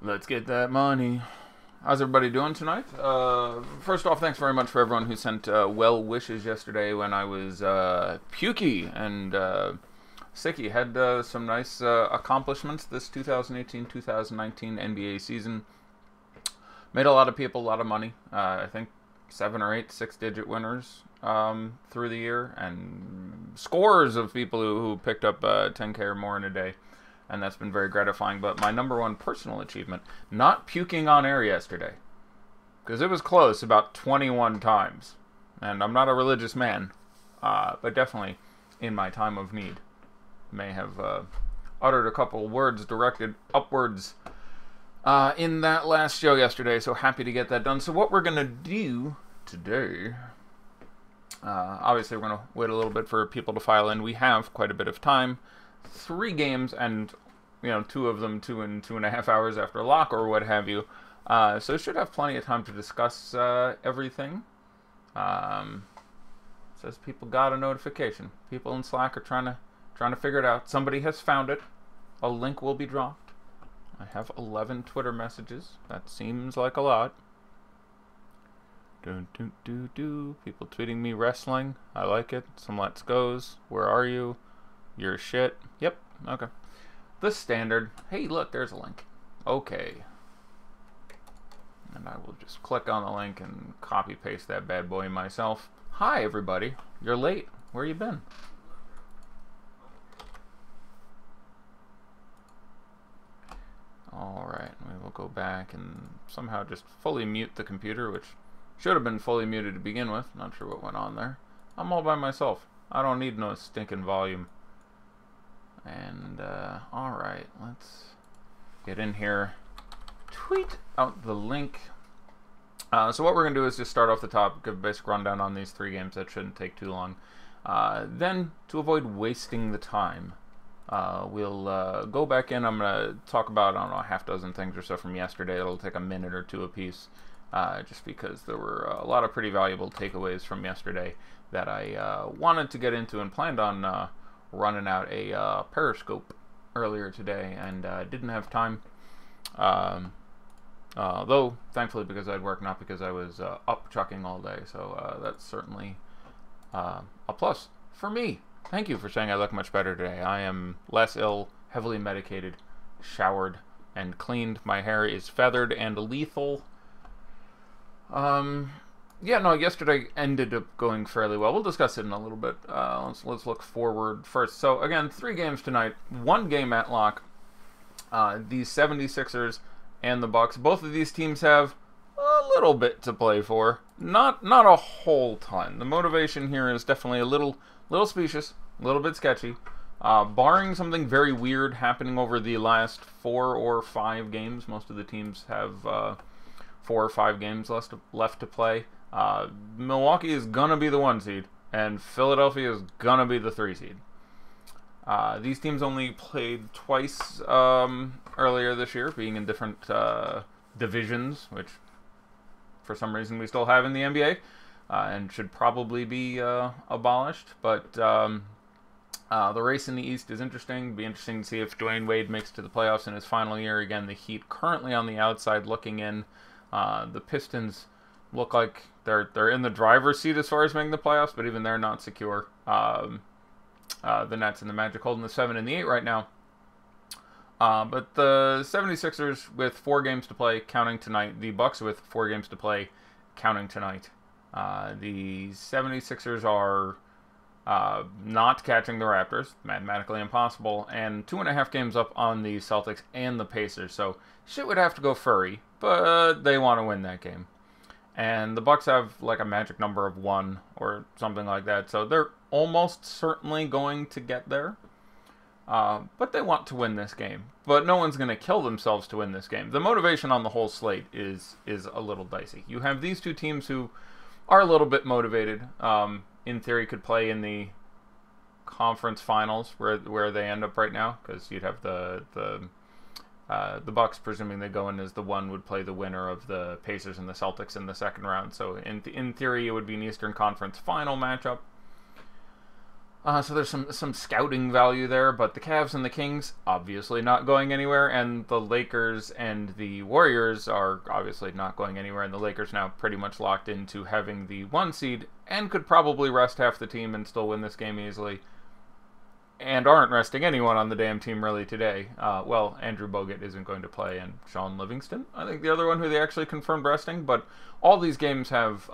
Let's get that money. How's everybody doing tonight? First off, thanks very much for everyone who sent well wishes yesterday when I was pukey and sicky. Had some nice accomplishments this 2018-2019 NBA season. Made a lot of people a lot of money. I think 7 or 8 6-digit winners through the year, and scores of people who picked up 10K or more in a day. And that's been very gratifying. But my number one personal achievement, not puking on air yesterday. Because it was close about 21 times. And I'm not a religious man, but definitely in my time of need. May have uttered a couple words directed upwards in that last show yesterday. So happy to get that done. So what we're going to do today, obviously we're going to wait a little bit for people to file in. We have quite a bit of time. 3 games, and 2 of them 2 and 2.5 hours after lock or what have you. So should have plenty of time to discuss everything. Says people got a notification. People in Slack are trying to figure it out. Somebody has found it. A link will be dropped. I have 11 Twitter messages. That seems like a lot. People tweeting me wrestling. I like it. Some let's goes. Where are you? Your shit. Yep. Okay. The standard. Hey, look, there's a link. Okay. And I will just click on the link and copy paste that bad boy myself. Hi, everybody. You're late. Where you been? Alright. We will go back and somehow just fully mute the computer, which should have been fully muted to begin with. Not sure what went on there. I'm all by myself. I don't need no stinking volume. And, alright, let's get in here, tweet out the link. So what we're going to do is just start off the top, give a basic rundown on these 3 games. That shouldn't take too long. Then, to avoid wasting the time, we'll go back in. I'm going to talk about, I don't know, a half dozen things or so from yesterday. It'll take a minute or 2 apiece, just because there were a lot of pretty valuable takeaways from yesterday that I wanted to get into and planned on running out a Periscope earlier today, and didn't have time. Though, thankfully, because I'd work, not because I was up chucking all day. So that's certainly a plus for me. Thank you for saying I look much better today. I am less ill, heavily medicated, showered, and cleaned. My hair is feathered and lethal. Yeah, no, yesterday ended up going fairly well. We'll discuss it in a little bit. Let's look forward first. So, again, 3 games tonight. 1 game at lock. The 76ers and the Bucks. Both of these teams have a little bit to play for. Not a whole ton. The motivation here is definitely a little specious, a little bit sketchy. Barring something very weird happening over the last 4 or 5 games. Most of the teams have 4 or 5 games left to play. Milwaukee is gonna be the 1 seed, and Philadelphia is gonna be the 3 seed. These teams only played twice earlier this year, being in different divisions, which for some reason we still have in the NBA, and should probably be abolished. But the race in the East is interesting. It'll be interesting to see if Dwayne Wade makes it to the playoffs in his final year. Again, the Heat currently on the outside looking in. The Pistons look like they're in the driver's seat as far as making the playoffs, but even they're not secure. The Nets and the Magic holding the 7 and the 8 right now. But the 76ers with 4 games to play, counting tonight. The Bucks with 4 games to play, counting tonight. The 76ers are not catching the Raptors, mathematically impossible, and 2.5 games up on the Celtics and the Pacers. So shit would have to go furry, but they want to win that game. And the Bucks have like a magic number of 1 or something like that, so they're almost certainly going to get there. But they want to win this game. But no one's going to kill themselves to win this game. The motivation on the whole slate is a little dicey. You have these 2 teams who are a little bit motivated. In theory, could play in the conference finals where they end up right now, because you'd have the Bucks, presuming they go in as the 1, would play the winner of the Pacers and the Celtics in the second round. So in theory, it would be an Eastern Conference final matchup. So there's some scouting value there, but the Cavs and the Kings obviously not going anywhere, and the Lakers and the Warriors are obviously not going anywhere, and the Lakers now pretty much locked into having the 1 seed and could probably rest half the team and still win this game easily, and aren't resting anyone on the damn team really today. Well, Andrew Bogut isn't going to play, and Sean Livingston, I think the other one who they actually confirmed resting, but all these games have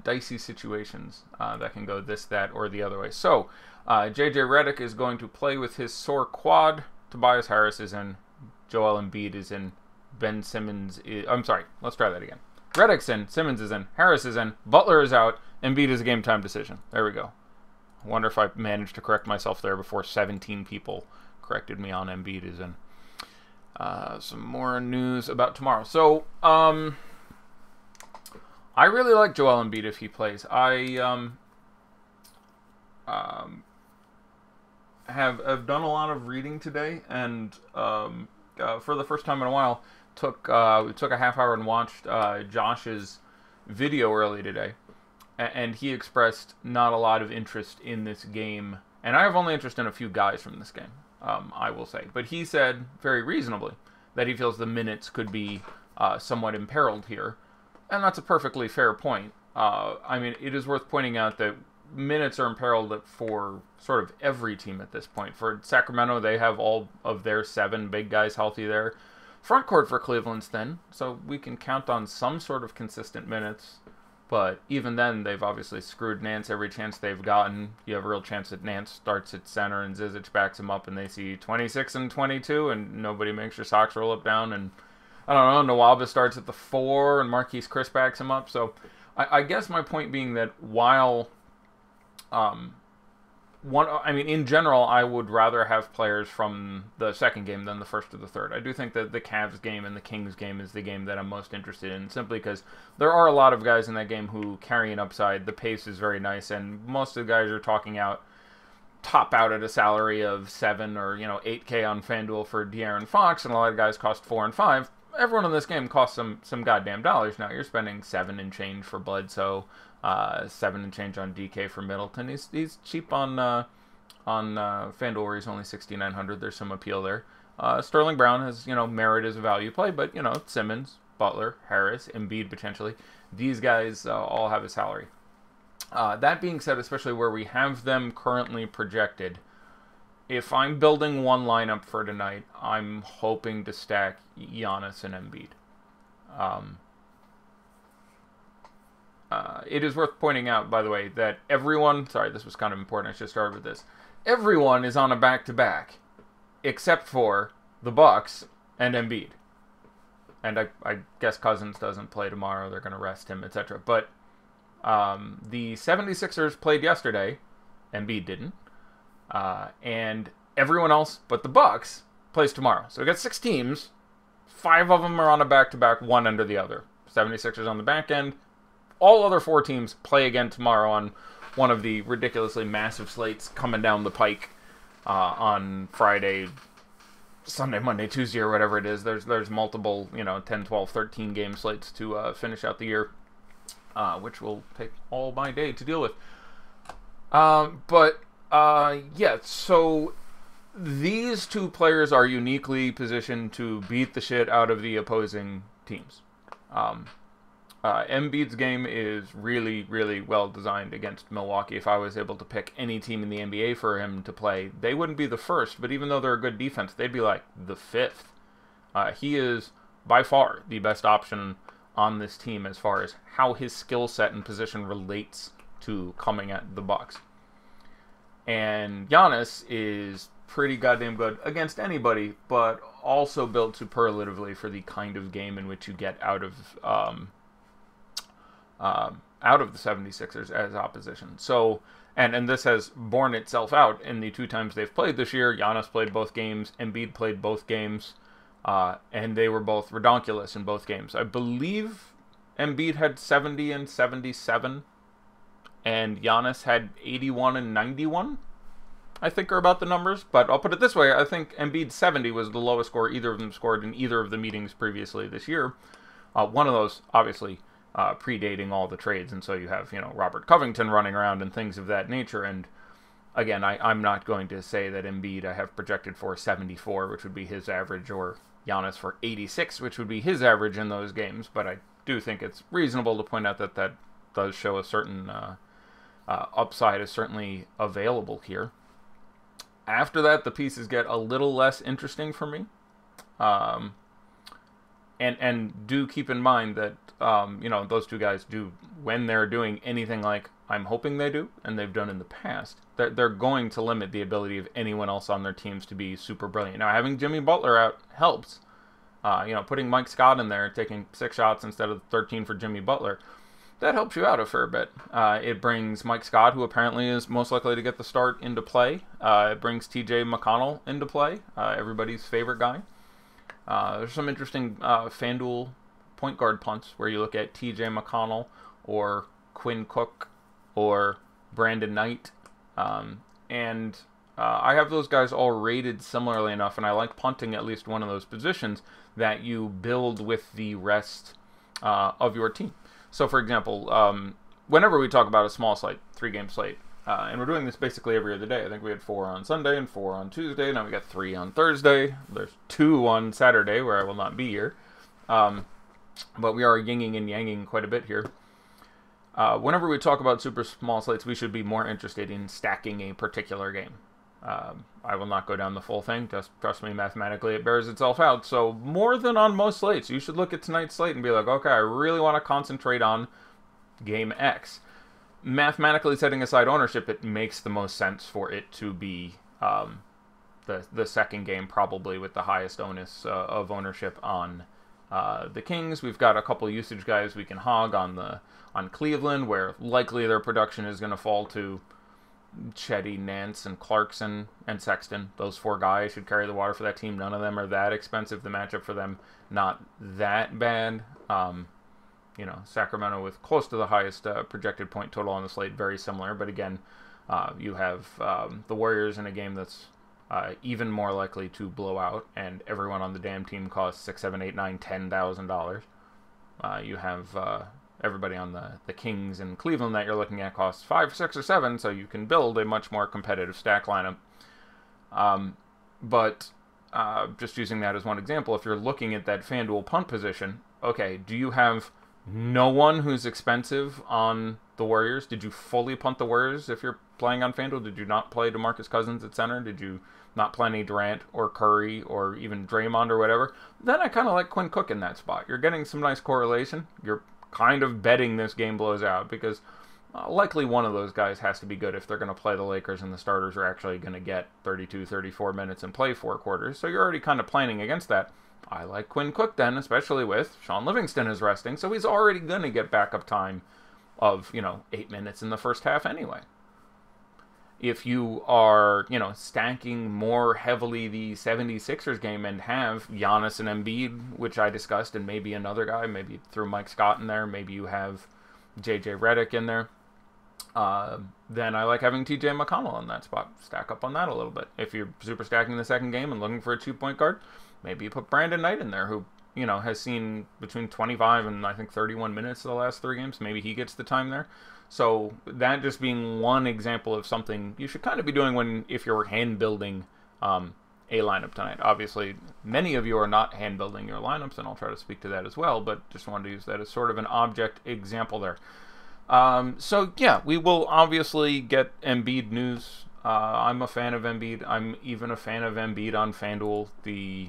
dicey situations that can go this, that, or the other way. So, J.J. Redick is going to play with his sore quad. Tobias Harris is in. Joel Embiid is in. Ben Simmons is... I'm sorry, let's try that again. Redick's in. Simmons is in. Harris is in. Butler is out. Embiid is a game-time decision. There we go. I wonder if I managed to correct myself there before 17 people corrected me on Embiid is in. Some more news about tomorrow. So, I really like Joel Embiid if he plays. I have done a lot of reading today, and for the first time in a while, we took a half hour and watched Josh's video early today, and he expressed not a lot of interest in this game, and I have only interest in a few guys from this game, I will say. But he said very reasonably that he feels the minutes could be somewhat imperiled here. And that's a perfectly fair point. I mean, it is worth pointing out that minutes are imperiled for sort of every team at this point. For Sacramento, they have all of their 7 big guys healthy there. Front court for Cleveland's thin, so we can count on some sort of consistent minutes. But even then, they've obviously screwed Nance every chance they've gotten. You have a real chance that Nance starts at center and Zizic backs him up and they see 26 and 22 and nobody makes your socks roll up down, and I don't know, Nwaba starts at the 4 and Marquise Chris backs him up. So I guess my point being that while, in general, I would rather have players from the second game than the first or the third. I do think that the Cavs game and the Kings game is the game that I'm most interested in, simply because there are a lot of guys in that game who carry an upside. The pace is very nice, and most of the guys are top out at a salary of 7 or, $8K on FanDuel for De'Aaron Fox, and a lot of guys cost 4 and 5. Everyone in this game costs some goddamn dollars now. You're spending 7 and change for Bledsoe, 7 and change on DK for Middleton. He's cheap on FanDuel, where he's only 6,900. There's some appeal there. Sterling Brown has merit as a value play, but Simmons, Butler, Harris, Embiid potentially. These guys all have a salary. That being said, especially where we have them currently projected, if I'm building one lineup for tonight, I'm hoping to stack Giannis and Embiid. It is worth pointing out, by the way, that everyone... Sorry, this was kind of important. I should start with this. Everyone is on a back-to-back, except for the Bucks and Embiid. And I guess Cousins doesn't play tomorrow. They're going to rest him, etc. But the 76ers played yesterday. Embiid didn't. And everyone else but the Bucks plays tomorrow. So we got 6 teams. 5 of them are on a back-to-back, one under the other. 76ers on the back end. All other 4 teams play again tomorrow on one of the ridiculously massive slates coming down the pike on Friday, Sunday, Monday, Tuesday, or whatever it is. There's multiple, 10, 12, 13 game slates to finish out the year, which will take all my day to deal with. Yeah, so these 2 players are uniquely positioned to beat the shit out of the opposing teams. Embiid's game is really, really well designed against Milwaukee. If I was able to pick any team in the NBA for him to play, they wouldn't be the first, but even though they're a good defense, they'd be like the 5th. He is by far the best option on this team as far as how his skill set and position relates to coming at the Bucks. And Giannis is pretty goddamn good against anybody, but also built superlatively for the kind of game in which you get out of the 76ers as opposition. So, and this has borne itself out in the 2 times they've played this year. Giannis played both games, Embiid played both games, and they were both redonkulous in both games. I believe Embiid had 70 and 77, and Giannis had 81 and 91, I think are about the numbers. But I'll put it this way, I think Embiid's 70 was the lowest score either of them scored in either of the meetings previously this year. One of those, obviously, predating all the trades, and so you have, Robert Covington running around and things of that nature. And again, I'm not going to say that Embiid I have projected for 74, which would be his average, or Giannis for 86, which would be his average in those games, but I do think it's reasonable to point out that that does show a certain upside is certainly available here. After that, the pieces get a little less interesting for me. And do keep in mind that, those two guys do, when they're doing anything like I'm hoping they do, and they've done in the past, they're going to limit the ability of anyone else on their teams to be super brilliant. Now, having Jimmy Butler out helps. Putting Mike Scott in there, taking 6 shots instead of 13 for Jimmy Butler, that helps you out a fair bit. It brings Mike Scott, who apparently is most likely to get the start, into play. It brings TJ McConnell into play, everybody's favorite guy. There's some interesting FanDuel point guard punts where you look at TJ McConnell or Quinn Cook or Brandon Knight. I have those guys all rated similarly enough, and I like punting at least one of those positions that you build with the rest of your team. So, for example, whenever we talk about a small slate, 3-game slate, and we're doing this basically every other day. I think we had 4 on Sunday and 4 on Tuesday. Now we got 3 on Thursday. There's 2 on Saturday where I will not be here. But we are yinging and yanging quite a bit here. Whenever we talk about super small slates, we should be more interested in stacking a particular game. I will not go down the full thing. Just trust me, mathematically it bears itself out. So more than on most slates, you should look at tonight's slate and be like, okay, I really want to concentrate on game X. Mathematically setting aside ownership, it makes the most sense for it to be the second game, probably with the highest onus of ownership on the Kings. We've got a couple usage guys we can hog on Cleveland, where likely their production is going to fall to Chetty, Nance, and Clarkson, and Sexton. Those 4 guys should carry the water for that team. None of them are that expensive. The matchup for them, not that bad. Sacramento with close to the highest projected point total on the slate, very similar. But again, you have the Warriors in a game that's even more likely to blow out, and everyone on the damn team costs $6, $7, $8, $9, $10,000. You have everybody on the Kings and Cleveland that you're looking at costs 5, 6, or 7, so you can build a much more competitive stack lineup. But just using that as one example, if you're looking at that FanDuel punt position, okay, do you have no one who's expensive on the Warriors? Did you fully punt the Warriors if you're playing on FanDuel? Did you not play DeMarcus Cousins at center? Did you not play any Durant or Curry or even Draymond or whatever? Then I kind of like Quinn Cook in that spot. You're getting some nice correlation. You're kind of betting this game blows out because likely one of those guys has to be good if they're going to play the Lakers and the starters are actually going to get 32, 34 minutes and play 4 quarters. So you're already kind of planning against that. I like Quinn Cook then, especially with Sean Livingston is resting, so he's already going to get backup time of, 8 minutes in the first half anyway. If you are, stacking more heavily the 76ers game and have Giannis and Embiid, which I discussed, and maybe another guy, maybe threw Mike Scott in there, maybe you have JJ Redick in there, then I like having TJ McConnell in that spot. Stack up on that a little bit. If you're super stacking the second game and looking for a 2-point guard, maybe you put Brandon Knight in there, who, has seen between 25 and I think 31 minutes the last 3 games. Maybe he gets the time there. So that just being one example of something you should kind of be doing if you're hand building a lineup tonight. Obviously, many of you are not hand building your lineups, and I'll try to speak to that as well, but just wanted to use that as sort of an object example there. So yeah, we will obviously get Embiid news. I'm a fan of Embiid. I'm even a fan of Embiid on FanDuel. The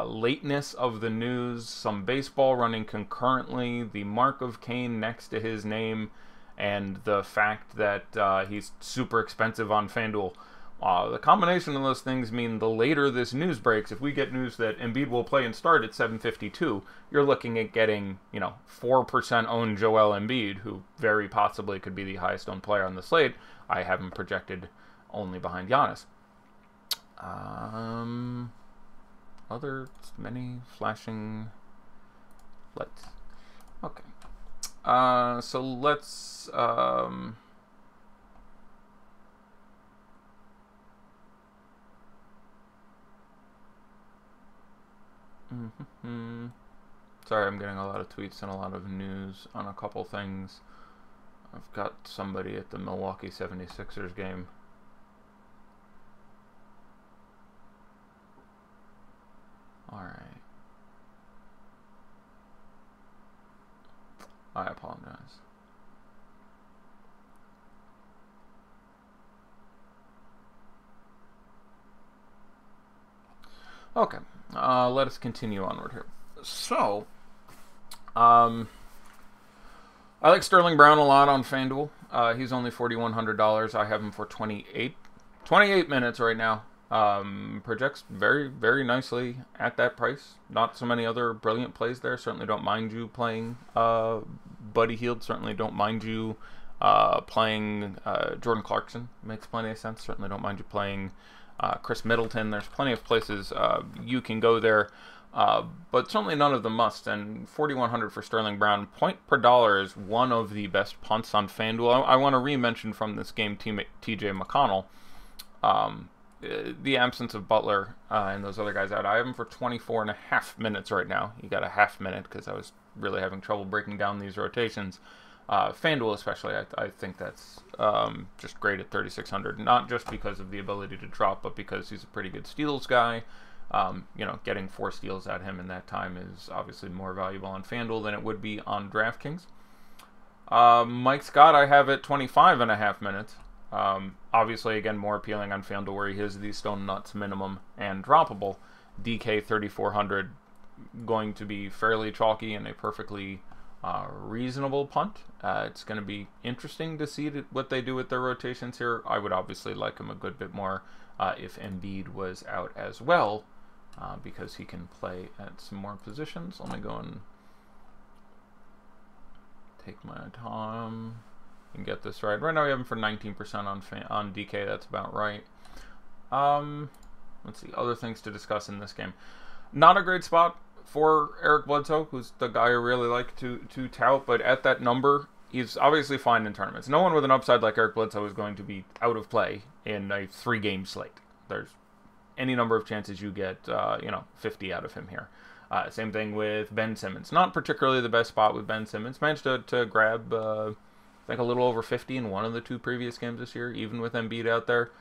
lateness of the news, some baseball running concurrently, the mark of Cain next to his name, and the fact that he's super expensive on FanDuel. The combination of those things mean the later this news breaks, if we get news that Embiid will play and start at 7:52, you're looking at getting, 4% owned Joel Embiid, who very possibly could be the highest owned player on the slate. I have him projected only behind Giannis. Other many flashing lights. Okay. So let's Sorry, I'm getting a lot of tweets and a lot of news on a couple things. I've got somebody at the Milwaukee 76ers game. Alright. I apologize. Okay, let us continue onward here. So, I like Sterling Brown a lot on FanDuel. He's only $4,100. I have him for 28 minutes right now. Projects very, very nicely at that price. Not so many other brilliant plays there. Certainly don't mind you playing Buddy Hield. Certainly don't mind you playing Jordan Clarkson. Makes plenty of sense. Certainly don't mind you playing Chris Middleton. There's plenty of places you can go there. But certainly none of them must. And 4,100 for Sterling Brown. Point per dollar is one of the best punts on FanDuel. I want to re-mention from this game TJ McConnell. The absence of Butler and those other guys out. I have him for 24.5 minutes right now. You got a half minute because I was really having trouble breaking down these rotations. FanDuel especially, I think that's just great at 3,600. Not just because of the ability to drop, but because he's a pretty good steals guy. You know, getting 4 steals at him in that time is obviously more valuable on FanDuel than it would be on DraftKings. Mike Scott, I have at 25.5 minutes. Obviously, again, more appealing on FanDuel where he has the Stone Nuts minimum and droppable. DK 3,400 going to be fairly chalky and a perfectly reasonable punt. It's going to be interesting to see what they do with their rotations here. I would obviously like him a good bit more if Embiid was out as well, because he can play at some more positions. Let me go and take my time and get this right. Right now we have him for 19% on DK. That's about right. Let's see, other things to discuss in this game. Not a great spot for Eric Bledsoe, who's the guy I really like to tout, but at that number, he's obviously fine in tournaments. No one with an upside like Eric Bledsoe is going to be out of play in a 3-game slate. There's any number of chances you get, 50 out of him here. Same thing with Ben Simmons. Not particularly the best spot with Ben Simmons. Managed to grab, I think, a little over 50 in one of the 2 previous games this year, even with Embiid out there.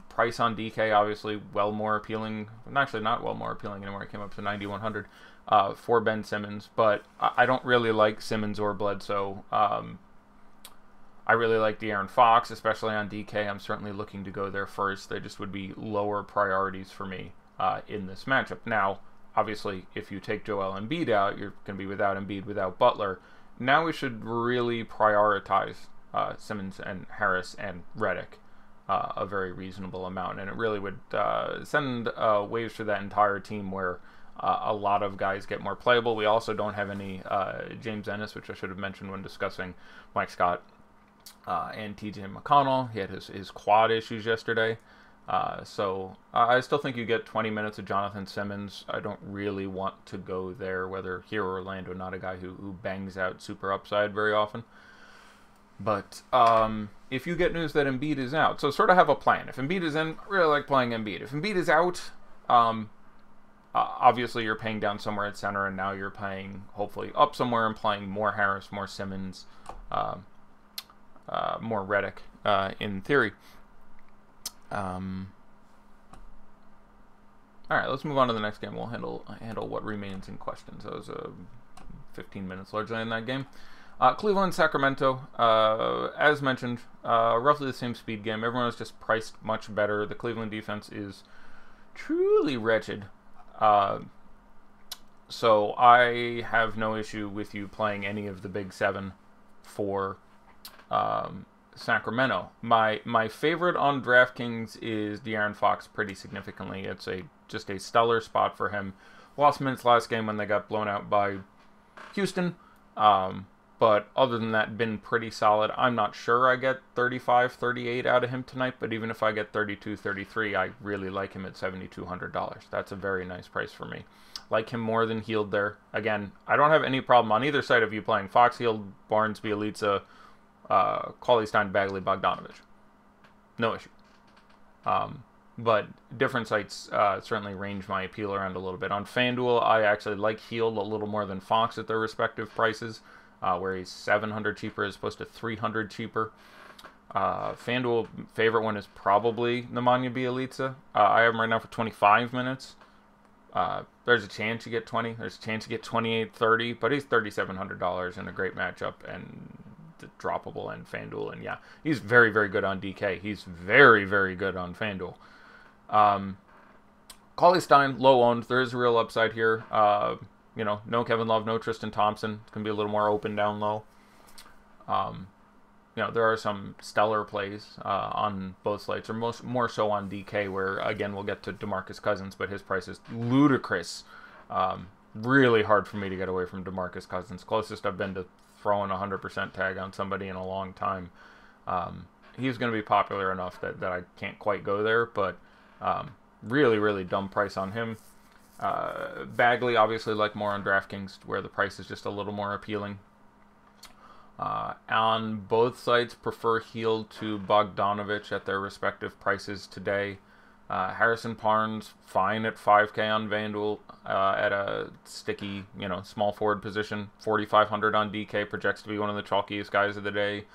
Price on DK, obviously, well more appealing. Actually, not well more appealing anymore. It came up to 9,100 for Ben Simmons. But I don't really like Simmons or Bledsoe. I really like De'Aaron Fox, especially on DK. I'm certainly looking to go there first. They just would be lower priorities for me in this matchup. Now, obviously, if you take Joel Embiid out, you're going to be without Embiid, without Butler. Now we should really prioritize Simmons and Harris and Redick a very reasonable amount, and it really would send waves for that entire team where a lot of guys get more playable. We also don't have any James Ennis, which I should have mentioned when discussing Mike Scott and TJ McConnell. He had his quad issues yesterday. So I still think you get 20 minutes of Jonathan Simmons. I don't really want to go there, whether here or Orlando, not a guy who bangs out super upside very often. But if you get news that Embiid is out, so sort of have a plan. If Embiid is in, I really like playing Embiid. If Embiid is out, obviously you're paying down somewhere at center, and now you're paying hopefully up somewhere and playing more Harris, more Simmons, more Redick in theory. All right, let's move on to the next game. We'll handle what remains in question. So it was 15 minutes largely in that game. Cleveland, Sacramento, as mentioned, roughly the same speed game. Everyone was just priced much better. The Cleveland defense is truly wretched. So I have no issue with you playing any of the big 7 for Sacramento. My favorite on DraftKings is De'Aaron Fox pretty significantly. It's just a stellar spot for him. Lost minutes last game when they got blown out by Houston. But other than that, been pretty solid. I'm not sure I get 35, 38 out of him tonight, but even if I get 32, 33, I really like him at $7,200. That's a very nice price for me. Like him more than Hield there. Again, I don't have any problem on either side of you playing Fox, Hield, Barnes, Bjelica, Cauley Stein, Bagley, Bogdanovich. No issue. but different sites certainly range my appeal around a little bit. On FanDuel, I actually like Heald a little more than Fox at their respective prices, where he's 700 cheaper as opposed to 300 cheaper. FanDuel favorite one is probably Nemanja Bjelica. I have him right now for 25 minutes. There's a chance you get 20. There's a chance you get 28, 30, but he's $3,700 in a great matchup and droppable and FanDuel. And yeah, he's very, very good on DK. He's very, very good on FanDuel. Cauley Stein, low owned. There is a real upside here. No Kevin Love, no Tristan Thompson. It's going to be a little more open down low. There are some stellar plays on both slates, or more so on DK, where, again, we'll get to DeMarcus Cousins, but his price is ludicrous. Really hard for me to get away from DeMarcus Cousins. Closest I've been to throwing a 100% tag on somebody in a long time. He's going to be popular enough that I can't quite go there, but really, really dumb price on him. Bagley, obviously, like more on DraftKings, where the price is just a little more appealing. On both sites, prefer Heald to Bogdanovic at their respective prices today. Harrison Barnes, fine at 5K on FanDuel at a sticky, small forward position. 4,500 on DK, projects to be one of the chalkiest guys of the day.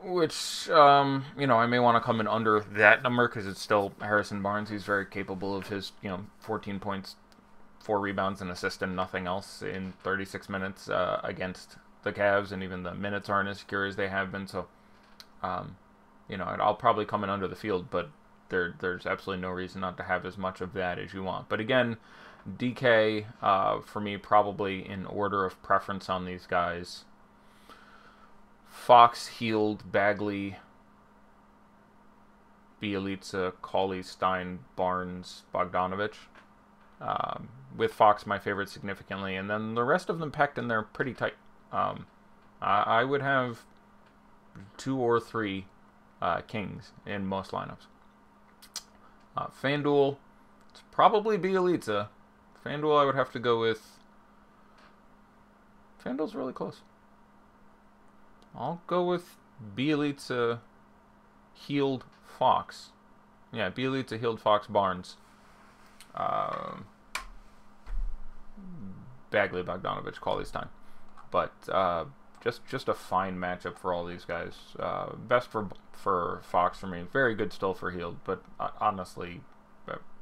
Which, I may want to come in under that number because it's still Harrison Barnes. He's very capable of his, 14 points, 4 rebounds, and assist, and nothing else in 36 minutes against the Cavs, and even the minutes aren't as secure as they have been. So, I'll probably come in under the field, but there's absolutely no reason not to have as much of that as you want. But again, DK, for me, probably in order of preference on these guys: Fox, Heald, Bagley, Bjelica, Cauley Stein, Barnes, Bogdanovic. With Fox, my favorite significantly, and then the rest of them packed in there pretty tight. I would have 2 or 3 Kings in most lineups. FanDuel, it's probably Bjelica. FanDuel, I would have to go with... FanDuel's really close. I'll go with Bjelica, Heald, Fox. Yeah, Bjelica, Heald, Fox, Barnes. Bagley, Bogdanovic, Cauley Stein. But just a fine matchup for all these guys. Best for Fox for me. Very good still for Heald, but honestly,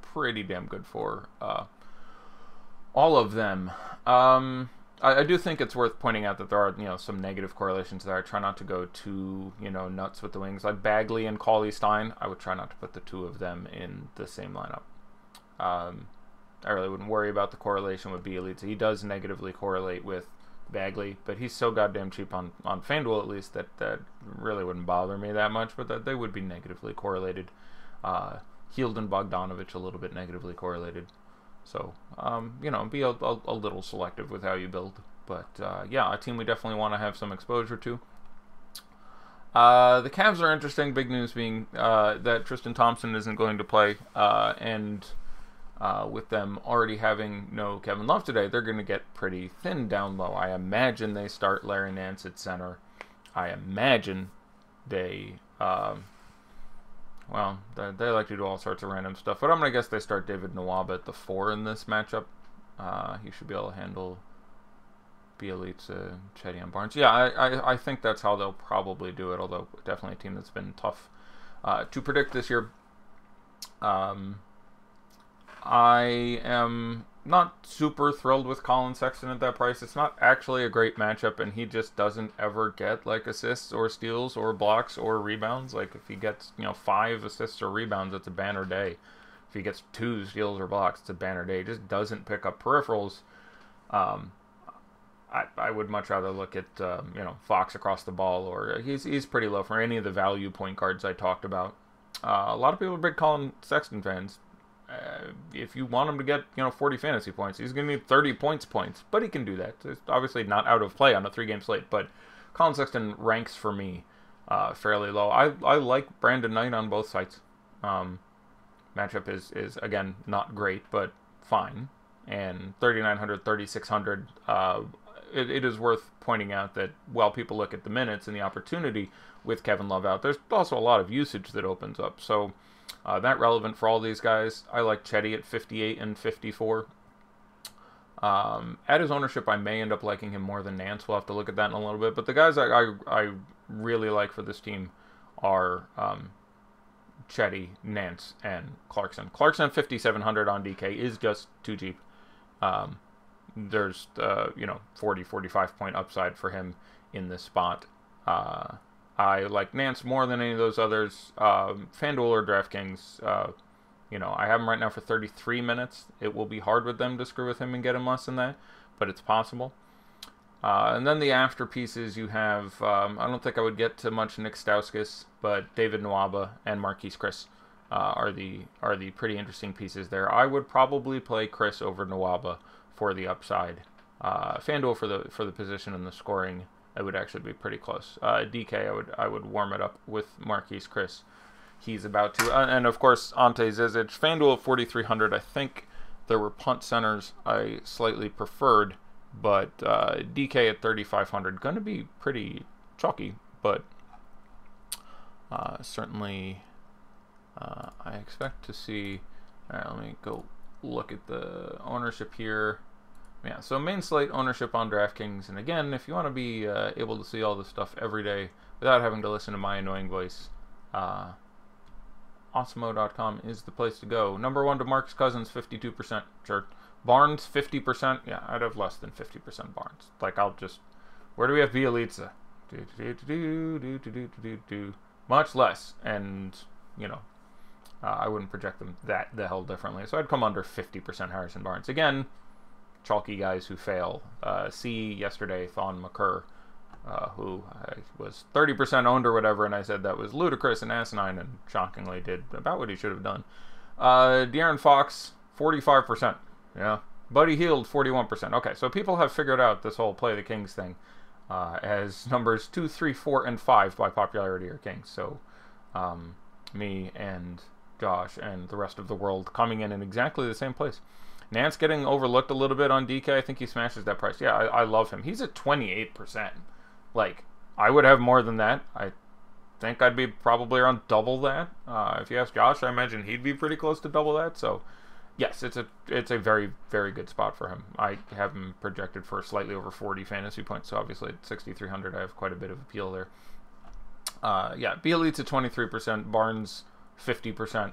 pretty damn good for all of them. I do think it's worth pointing out that there are some negative correlations there. I try not to go too nuts with the wings. Like Bagley and Cauley Stein, I would try not to put the two of them in the same lineup. I really wouldn't worry about the correlation with Bjelica. He does negatively correlate with Bagley, but he's so goddamn cheap on FanDuel, at least, that really wouldn't bother me that much, but that they would be negatively correlated. Heald and Bogdanovic a little bit negatively correlated. So, be a little selective with how you build. But, yeah, a team we definitely want to have some exposure to. The Cavs are interesting. Big news being that Tristan Thompson isn't going to play, and with them already having no Kevin Love today, they're going to get pretty thin down low. I imagine they start Larry Nance at center. I imagine they, they like to do all sorts of random stuff, but I'm going to guess they start David Nwaba at the 4 in this matchup. He should be able to handle Bjelica, Chetty, and Barnes. Yeah, I think that's how they'll probably do it, although definitely a team that's been tough to predict this year. I am not super thrilled with Colin Sexton at that price. It's not actually a great matchup, and he just doesn't ever get like assists or steals or blocks or rebounds. Like if he gets 5 assists or rebounds, it's a banner day. If he gets 2 steals or blocks, it's a banner day. He just doesn't pick up peripherals. I would much rather look at Fox across the ball, or he's pretty low for any of the value point guards I talked about. A lot of people are big Colin Sexton fans. If you want him to get 40 fantasy points, he's going to need 30 points, but he can do that. It's obviously not out of play on a 3-game slate, but Colin Sexton ranks for me fairly low. I like Brandon Knight on both sides. Matchup is again not great, but fine. And 3,900, 3,600. It is worth pointing out that while people look at the minutes and the opportunity with Kevin Love out, there's also a lot of usage that opens up. So That relevant for all these guys. I like Chetty at 58 and 54. At his ownership, I may end up liking him more than Nance. We'll have to look at that in a little bit. But the guys I really like for this team are Chetty, Nance, and Clarkson. Clarkson 5,700 on DK is just too cheap. There's 40, 45 point upside for him in this spot. I like Nance more than any of those others. FanDuel or DraftKings, I have him right now for 33 minutes. It will be hard with them to screw with him and get him less than that, but it's possible. And then the after pieces you have, I don't think I would get to much Nick Stauskas, but David Nwaba and Marquise Chris are the pretty interesting pieces there. I would probably play Chris over Nwaba for the upside. FanDuel for the position and the scoring, it would actually be pretty close. DK, I would warm it up with Marquise Chris. He's about to, and of course Ante Zizic. FanDuel at 4,300. I think there were punt centers I slightly preferred, but DK at 3,500 going to be pretty chalky, but certainly I expect to see. All right, let me go look at the ownership here. Yeah, so main slate ownership on DraftKings, and again, if you want to be able to see all this stuff every day without having to listen to my annoying voice, Awesemo.com is the place to go. Number 1, DeMarcus Cousins, 52%. Sure. Barnes, 50%. Yeah, I'd have less than 50% Barnes. Like, where do we have Bielitsa? Much less, and, I wouldn't project them the hell differently. So I'd come under 50% Harrison Barnes. Again, chalky guys who fail. See yesterday Thon McCurr, who was 30% owned or whatever, and I said that was ludicrous and asinine, and shockingly did about what he should have done. De'Aaron Fox, 45%. Yeah. Buddy Hield, 41%. Okay, so people have figured out this whole play the Kings thing, as numbers 2, 3, 4, and 5 by popularity are Kings. So me and Josh and the rest of the world coming in exactly the same place. Nance getting overlooked a little bit on DK. I think he smashes that price. Yeah, I love him. He's at 28%. Like, I would have more than that. I think I'd be probably around double that. If you ask Josh, I imagine he'd be pretty close to double that. So, yes, it's a very, very good spot for him. I have him projected for slightly over 40 fantasy points. So, obviously, at 6,300, I have quite a bit of appeal there. Yeah, Bielitsa at 23%. Barnes, 50%.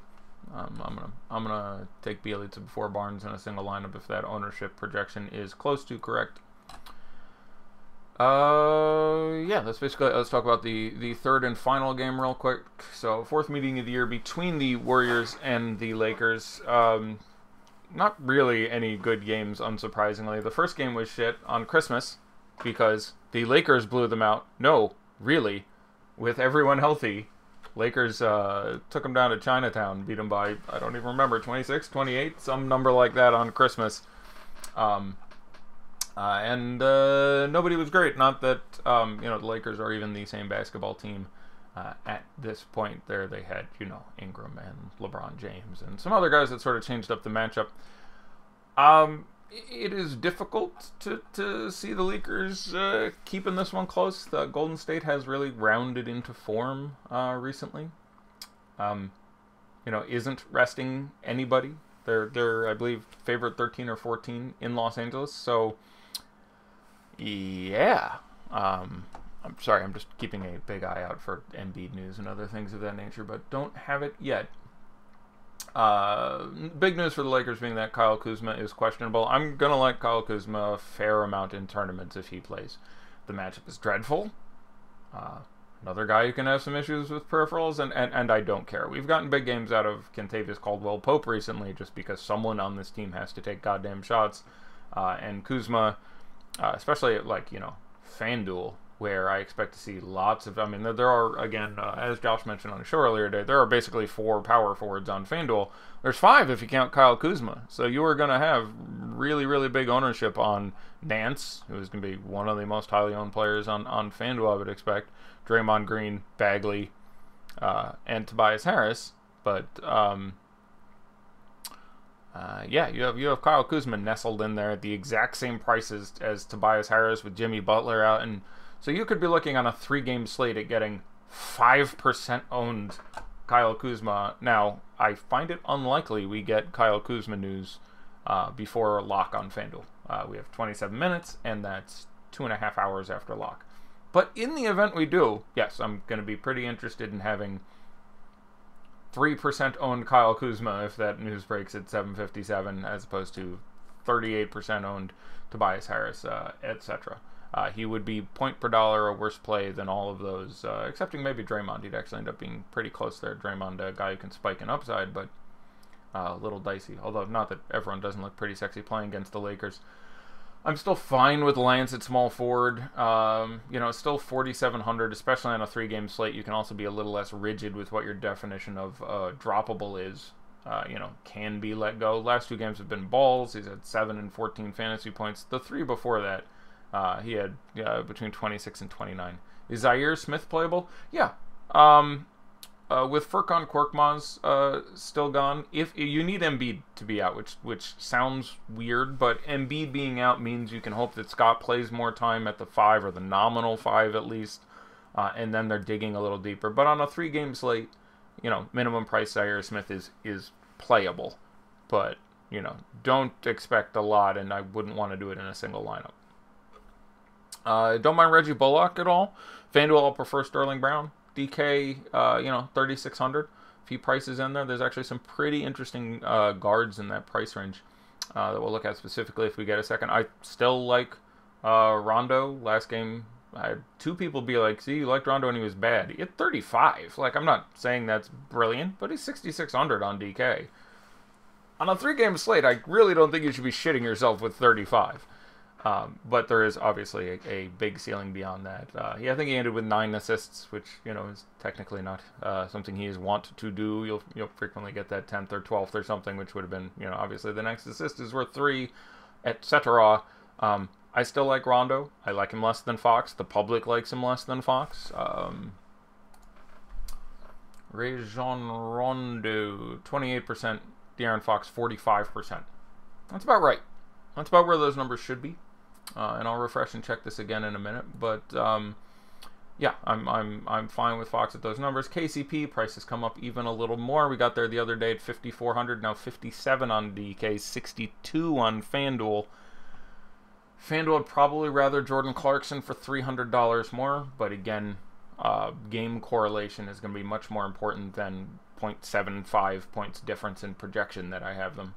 I'm gonna take Bielitsa before Barnes in a single lineup if that ownership projection is close to correct. Yeah, let's talk about the third and final game real quick. So, fourth meeting of the year between the Warriors and the Lakers. Not really any good games, unsurprisingly. The first game was shit on Christmas because the Lakers blew them out. No, really, with everyone healthy. Lakers took them down to Chinatown, beat them by, I don't even remember, 26, 28, some number like that on Christmas. And nobody was great. Not that, the Lakers are even the same basketball team at this point. There they had, Ingram and LeBron James and some other guys that sort of changed up the matchup. It is difficult to see the Lakers keeping this one close. The Golden State has really rounded into form recently. Isn't resting anybody. They're I believe favorite 13 or 14 in Los Angeles. So yeah. I'm sorry, I'm just keeping a big eye out for Embiid news and other things of that nature, but don't have it yet. Big news for the Lakers being that Kyle Kuzma is questionable. I'm going to like Kyle Kuzma a fair amount in tournaments if he plays. The matchup is dreadful. Another guy who can have some issues with peripherals, and I don't care. We've gotten big games out of Kentavious Caldwell-Pope recently just because someone on this team has to take goddamn shots. And Kuzma, especially at, FanDuel, where I expect to see lots of, there are, again, as Josh mentioned on the show earlier today, there are basically 4 power forwards on FanDuel. There's 5 if you count Kyle Kuzma. So you are going to have really, really big ownership on Nance, who is going to be one of the most highly owned players on FanDuel, I would expect, Draymond Green, Bagley, and Tobias Harris. But, yeah, you have Kyle Kuzma nestled in there at the exact same prices as Tobias Harris with Jimmy Butler out, and so you could be looking on a 3-game slate at getting 5% owned Kyle Kuzma. Now, I find it unlikely we get Kyle Kuzma news before lock on FanDuel. We have 27 minutes, and that's 2.5 hours after lock. But in the event we do, yes, I'm going to be pretty interested in having 3% owned Kyle Kuzma if that news breaks at 7:57, as opposed to 38% owned Tobias Harris, etc. He would be point per dollar a worse play than all of those, excepting maybe Draymond. He'd actually end up being pretty close there. Draymond, a guy who can spike an upside, but a little dicey. Although, not that everyone doesn't look pretty sexy playing against the Lakers. I'm still fine with Lance at small forward. It's still 4,700, especially on a 3-game slate. You can also be a little less rigid with what your definition of droppable is. Can be let go. Last 2 games have been balls. He's had 7 and 14 fantasy points. The 3 before that, he had between 26 and 29. Is Zaire Smith playable? Yeah. With Furkan Korkmaz still gone, if you need Embiid to be out, which sounds weird, but Embiid being out means you can hope that Scott plays more time at the 5 or the nominal 5 at least, and then they're digging a little deeper. But on a 3-game slate, minimum price Zaire Smith is playable, but don't expect a lot, and I wouldn't want to do it in a single lineup. Don't mind Reggie Bullock at all. FanDuel, I'll prefer Sterling Brown. DK, 3,600. If he prices in there, there's actually some pretty interesting guards in that price range that we'll look at specifically if we get a second. I still like Rondo. Last game, I had 2 people be like, see, you liked Rondo when he was bad. He hit 35. Like, I'm not saying that's brilliant, but he's 6,600 on DK. On a 3-game slate, I really don't think you should be shitting yourself with 35. But there is obviously a big ceiling beyond that. I think he ended with 9 assists, which is technically not something he is wont to do. You'll frequently get that 10th or 12th or something, which would have been obviously the next assist is worth 3, etc. I still like Rondo. I like him less than Fox. The public likes him less than Fox. Rajon Rondo, 28%. De'Aaron Fox, 45%. That's about right. That's about where those numbers should be. And I'll refresh and check this again in a minute. But yeah, I'm fine with Fox at those numbers. KCP prices come up even a little more. We got there the other day at 5,400. Now 57 on DK, 62 on FanDuel. FanDuel would probably rather Jordan Clarkson for $300 more. But again, game correlation is going to be much more important than 0.75 points difference in projection that I have them.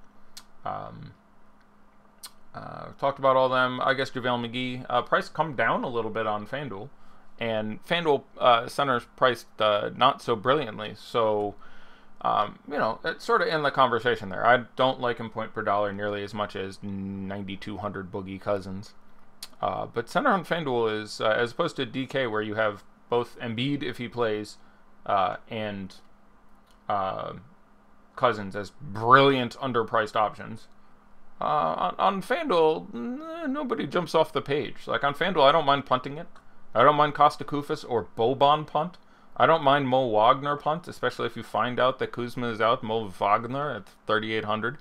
Talked about all them. I guess JaVale McGee price come down a little bit on FanDuel, and FanDuel centers priced not so brilliantly. So it's sort of in the conversation there. I don't like him point per dollar nearly as much as 9,200 Boogie Cousins. But center on FanDuel is as opposed to DK where you have both Embiid if he plays and Cousins as brilliant underpriced options. On FanDuel, nobody jumps off the page. Like on FanDuel, I don't mind punting it. I don't mind Costa Koufos or Boban punt. I don't mind Mo Wagner punt, especially if you find out that Kuzma is out. Mo Wagner at 3,800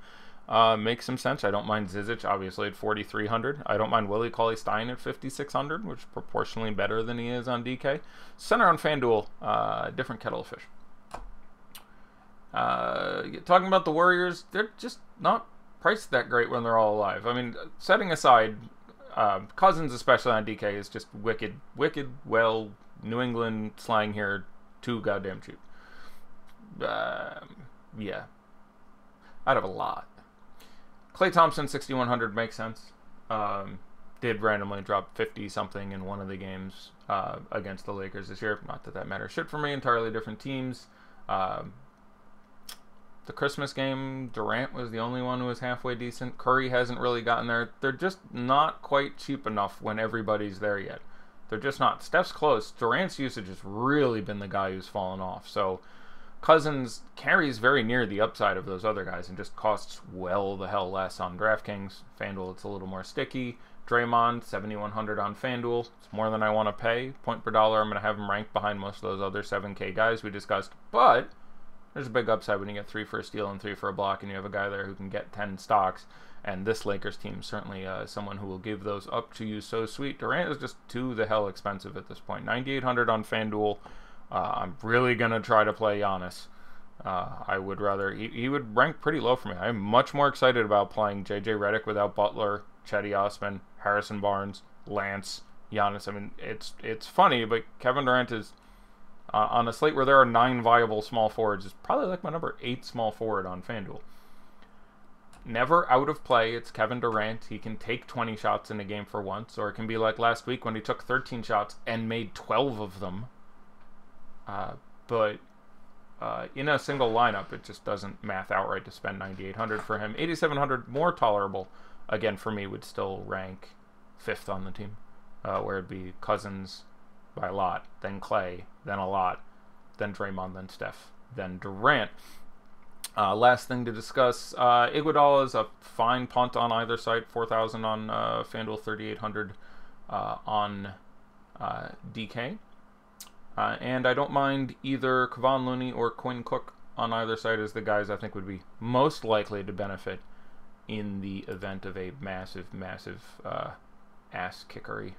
makes some sense. I don't mind Zizic, obviously, at 4,300. I don't mind Willie Cauley-Stein at 5,600, which is proportionally better than he is on DK. Center on FanDuel, different kettle of fish. Talking about the Warriors, they're just not priced that great when they're all alive. I mean, setting aside Cousins, especially on DK, is just wicked. Well, New England slang here, too goddamn cheap. Yeah, out of a lot. Klay Thompson, 6,100 makes sense. Did randomly drop 50 something in one of the games against the Lakers this year. Not that matters shit for me. Entirely different teams. The Christmas game, Durant was the only one who was halfway decent. Curry hasn't really gotten there. They're just not quite cheap enough when everybody's there yet. They're just not. Steph's close. Durant's usage has really been the guy who's fallen off. So Cousins carries very near the upside of those other guys and just costs well the hell less on DraftKings. FanDuel, it's a little more sticky. Draymond, 7,100 on FanDuel. It's more than I want to pay. Point per dollar, I'm going to have him ranked behind most of those other 7K guys we discussed. But there's a big upside when you get 3 for a steal and 3 for a block, and you have a guy there who can get 10 stocks. And this Lakers team certainly someone who will give those up to you so sweet. Durant is just too the hell expensive at this point. 9,800 on FanDuel. I'm really going to try to play Giannis. I would rather he would rank pretty low for me. I'm much more excited about playing JJ Redick without Butler, Chetty Osman, Harrison Barnes, Lance, Giannis. I mean, it's funny, but Kevin Durant is on a slate where there are 9 viable small forwards. Is probably like my number 8 small forward on FanDuel. Never out of play. It's Kevin Durant. He can take 20 shots in a game for once, or it can be like last week when he took 13 shots and made 12 of them. But in a single lineup, it just doesn't math outright to spend 9,800 for him. 8,700 more tolerable. Again, for me, would still rank 5th on the team, where it'd be Cousins by a lot, then Clay, then a lot, then Draymond, then Steph, then Durant. Last thing to discuss, Iguodala is a fine punt on either side, 4,000 on FanDuel, 3,800 on DK. And I don't mind either Kevon Looney or Quinn Cook on either side as the guys I think would be most likely to benefit in the event of a massive ass kickery.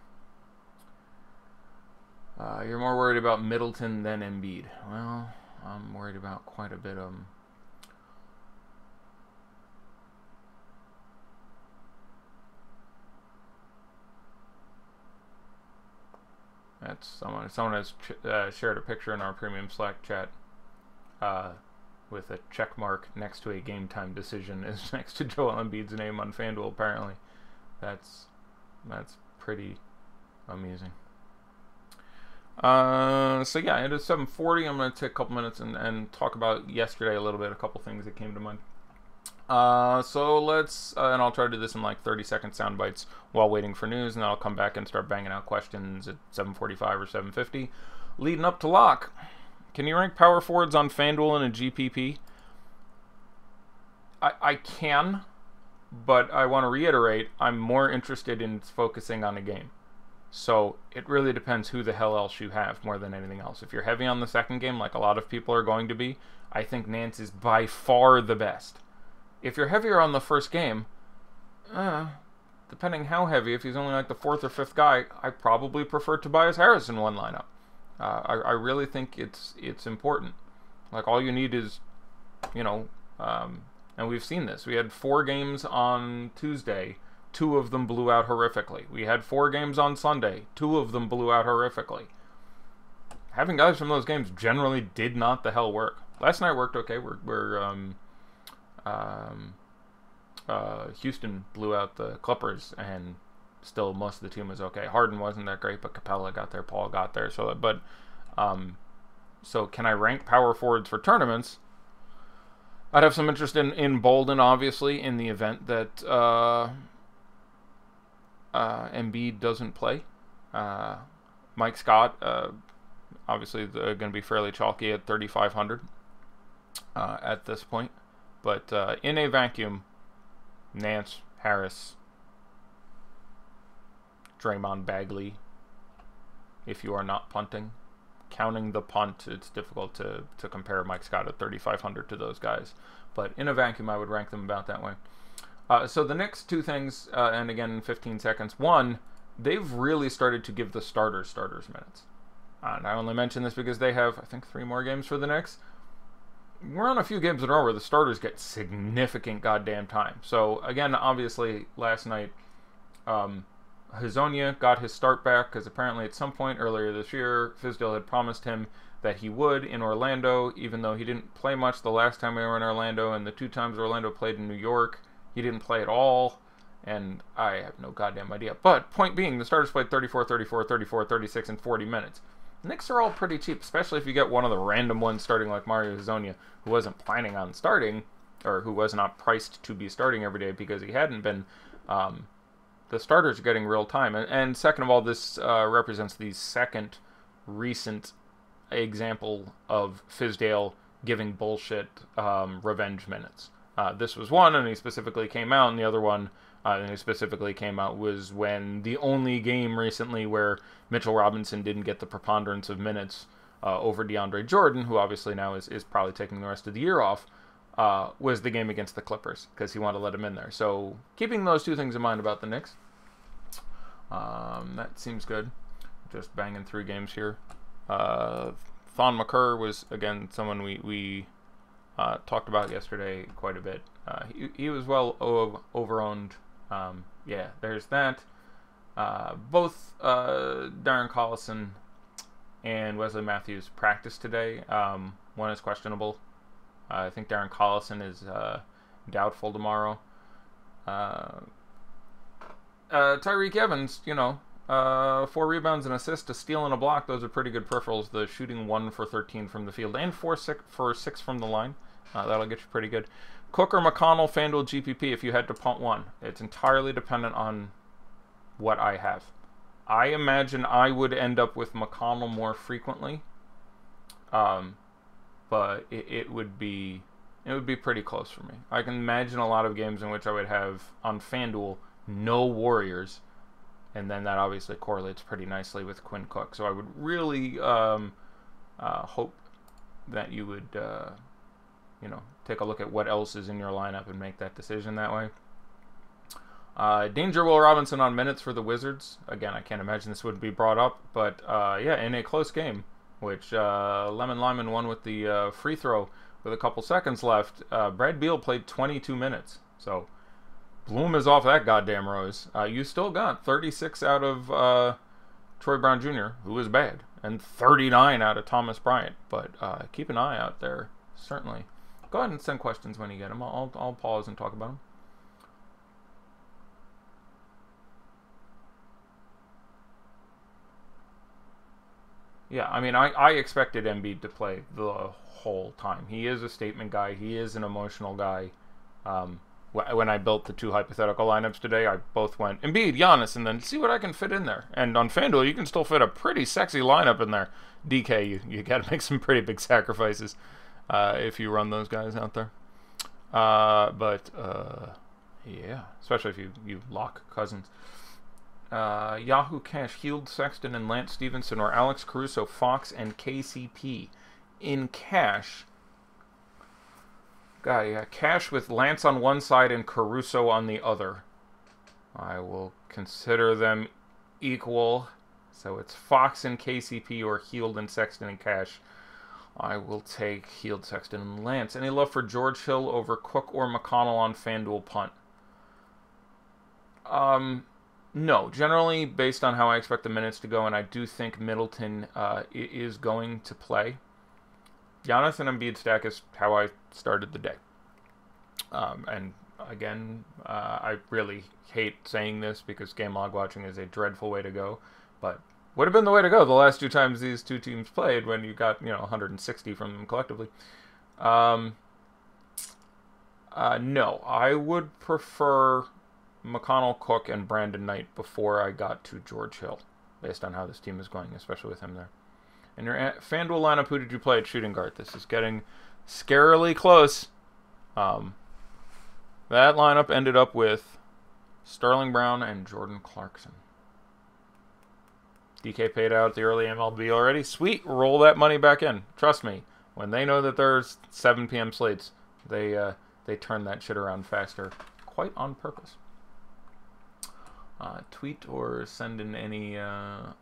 You're more worried about Middleton than Embiid. Well, I'm worried about quite a bit of them. That's someone has shared a picture in our premium Slack chat with a check mark next to a game time decision is next to Joel Embiid's name on FanDuel. Apparently, that's pretty amusing. So yeah, it is 7:40. I'm going to take a couple minutes and talk about yesterday a little bit, a couple things that came to mind. So let's, and I'll try to do this in like 30-second sound bites while waiting for news, and then I'll come back and start banging out questions at 7:45 or 7:50. Leading up to lock, can you rank power forwards on FanDuel in a GPP? I can, but I want to reiterate, I'm more interested in focusing on a game. So it really depends who the hell else you have more than anything else. If you're heavy on the second game, like a lot of people are going to be, I think Nance is by far the best. If you're heavier on the first game, depending how heavy, if he's only like the 4th or 5th guy, I probably prefer Tobias Harris in one lineup. I really think it's important. Like, all you need is, and we've seen this. We had 4 games on Tuesday. 2 of them blew out horrifically. We had 4 games on Sunday. 2 of them blew out horrifically. Having guys from those games generally did not the hell work. Last night worked okay. Houston blew out the Clippers, and still most of the team was okay. Harden wasn't that great, but Capella got there, Paul got there. So can I rank power forwards for tournaments? I'd have some interest in Bolden, obviously, in the event that Embiid doesn't play. Mike Scott, obviously, going to be fairly chalky at 3,500 at this point. But in a vacuum, Nance, Harris, Draymond, Bagley, if you are not punting. Counting the punt, it's difficult to compare Mike Scott at 3,500 to those guys. But in a vacuum, I would rank them about that way. So the next 2 things, and again, 15 seconds. One, they've really started to give the starters minutes. And I only mention this because they have, I think, 3 more games for the Knicks. We're on a few games in a row where the starters get significant goddamn time. So, again, obviously, last night, Hazonia got his start back because apparently at some point earlier this year, Fizdale had promised him that he would in Orlando, even though he didn't play much the last time we were in Orlando, and the 2 times Orlando played in New York, he didn't play at all, and I have no goddamn idea. But, point being, the starters played 34, 34, 34, 36, and 40 minutes. Knicks are all pretty cheap, especially if you get one of the random ones starting like Mario Hazonia, who wasn't planning on starting, or who was not priced to be starting every day because he hadn't been. The starters are getting real time. And second of all, this represents the second recent example of Fizdale giving bullshit revenge minutes. This was one, and he specifically came out, and the other one and he specifically came out was when the only game recently where Mitchell Robinson didn't get the preponderance of minutes over DeAndre Jordan, who obviously now is probably taking the rest of the year off, was the game against the Clippers, because he wanted to let him in there. So keeping those 2 things in mind about the Knicks, that seems good. Just banging through games here. Thon McCurr was, again, someone we talked about yesterday quite a bit. He was well over-owned. Yeah, there's that. Both Darren Collison and Wesley Matthews practiced today. One is questionable. I think Darren Collison is doubtful tomorrow. Tyreek Evans, 4 rebounds and assists, a steal and a block. Those are pretty good peripherals. The shooting 1 for 13 from the field and 4 for 6 from the line. That'll get you pretty good. Cook or McConnell, FanDuel GPP if you had to punt one. It's entirely dependent on what I have. I imagine I would end up with McConnell more frequently. But it would be pretty close for me. I can imagine a lot of games in which I would have on FanDuel no Warriors, and then that obviously correlates pretty nicely with Quinn Cook. So I would really hope that you would take a look at what else is in your lineup and make that decision that way. Danger Will Robinson on minutes for the Wizards. Again, I can't imagine this would be brought up, but yeah, in a close game, which Lemon Lyman won with the free throw with a couple seconds left. Brad Beal played 22 minutes, so Bloom is off that goddamn rose. You still got 36 out of Troy Brown Jr., who is bad, and 39 out of Thomas Bryant, but keep an eye out there, certainly. Go ahead and send questions when you get them. I'll pause and talk about them. Yeah, I mean, I expected Embiid to play the whole time. He is a statement guy. He is an emotional guy. When I built the 2 hypothetical lineups today, I both went Embiid, Giannis, and then see what I can fit in there. And on FanDuel, you can still fit a pretty sexy lineup in there. DK, you got to make some pretty big sacrifices if you run those guys out there. Yeah, especially if you lock Cousins. Yahoo Cash, Hield, Sexton, and Lance Stevenson, or Alex Caruso, Fox, and KCP. In Cash, God, yeah, Cash with Lance on one side and Caruso on the other. I will consider them equal. So it's Fox and KCP or Hield and Sexton and Cash. I will take Hield, Sexton, and Lance. Any love for George Hill over Cook or McConnell on FanDuel punt? No, generally based on how I expect the minutes to go, and I do think Middleton is going to play. Giannis and Embiid stack is how I started the day. And again, I really hate saying this because game log watching is a dreadful way to go, but would have been the way to go the last 2 times these 2 teams played when you got 160 from them collectively. No, I would prefer McConnell, Cook, and Brandon Knight before I got to George Hill, based on how this team is going, especially with him there. In your FanDuel lineup, who did you play at shooting guard? This is getting scarily close. That lineup ended up with Sterling Brown and Jordan Clarkson. DK paid out the early MLB already. Sweet, roll that money back in. Trust me, when they know that there's 7 p.m. slates, they turn that shit around faster, quite on purpose. Tweet or send in any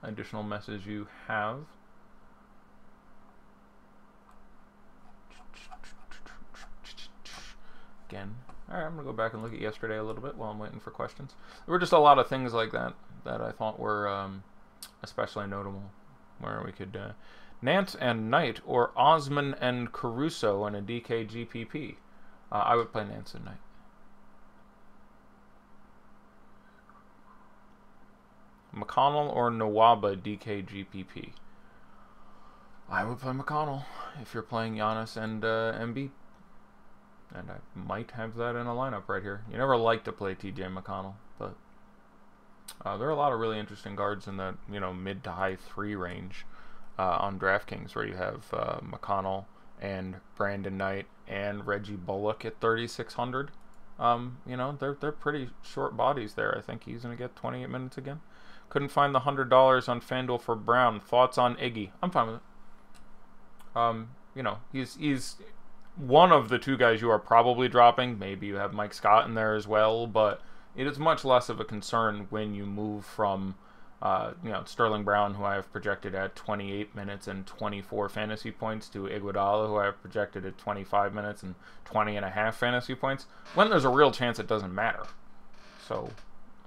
additional message you have. Again. Alright, I'm going to go back and look at yesterday a little bit while I'm waiting for questions. There were just a lot of things like that that I thought were especially notable, where we could Nance and Knight or Osman and Caruso in a DK GPP. I would play Nance and Knight. McConnell or Nwaba DK GPP. I would play McConnell if you're playing Giannis and Embiid. And I might have that in a lineup right here. You never like to play TJ McConnell, but there are a lot of really interesting guards in the mid to high 3 range on DraftKings, where you have McConnell and Brandon Knight and Reggie Bullock at 3,600. They're pretty short bodies there. I think he's gonna get 28 minutes again. Couldn't find the $100 on FanDuel for Brown. Thoughts on Iggy? I'm fine with it. He's one of the 2 guys you are probably dropping. Maybe you have Mike Scott in there as well, but it is much less of a concern when you move from Sterling Brown, who I have projected at 28 minutes and 24 fantasy points, to Iguodala, who I have projected at 25 minutes and 20 and a half fantasy points, when there's a real chance it doesn't matter. So,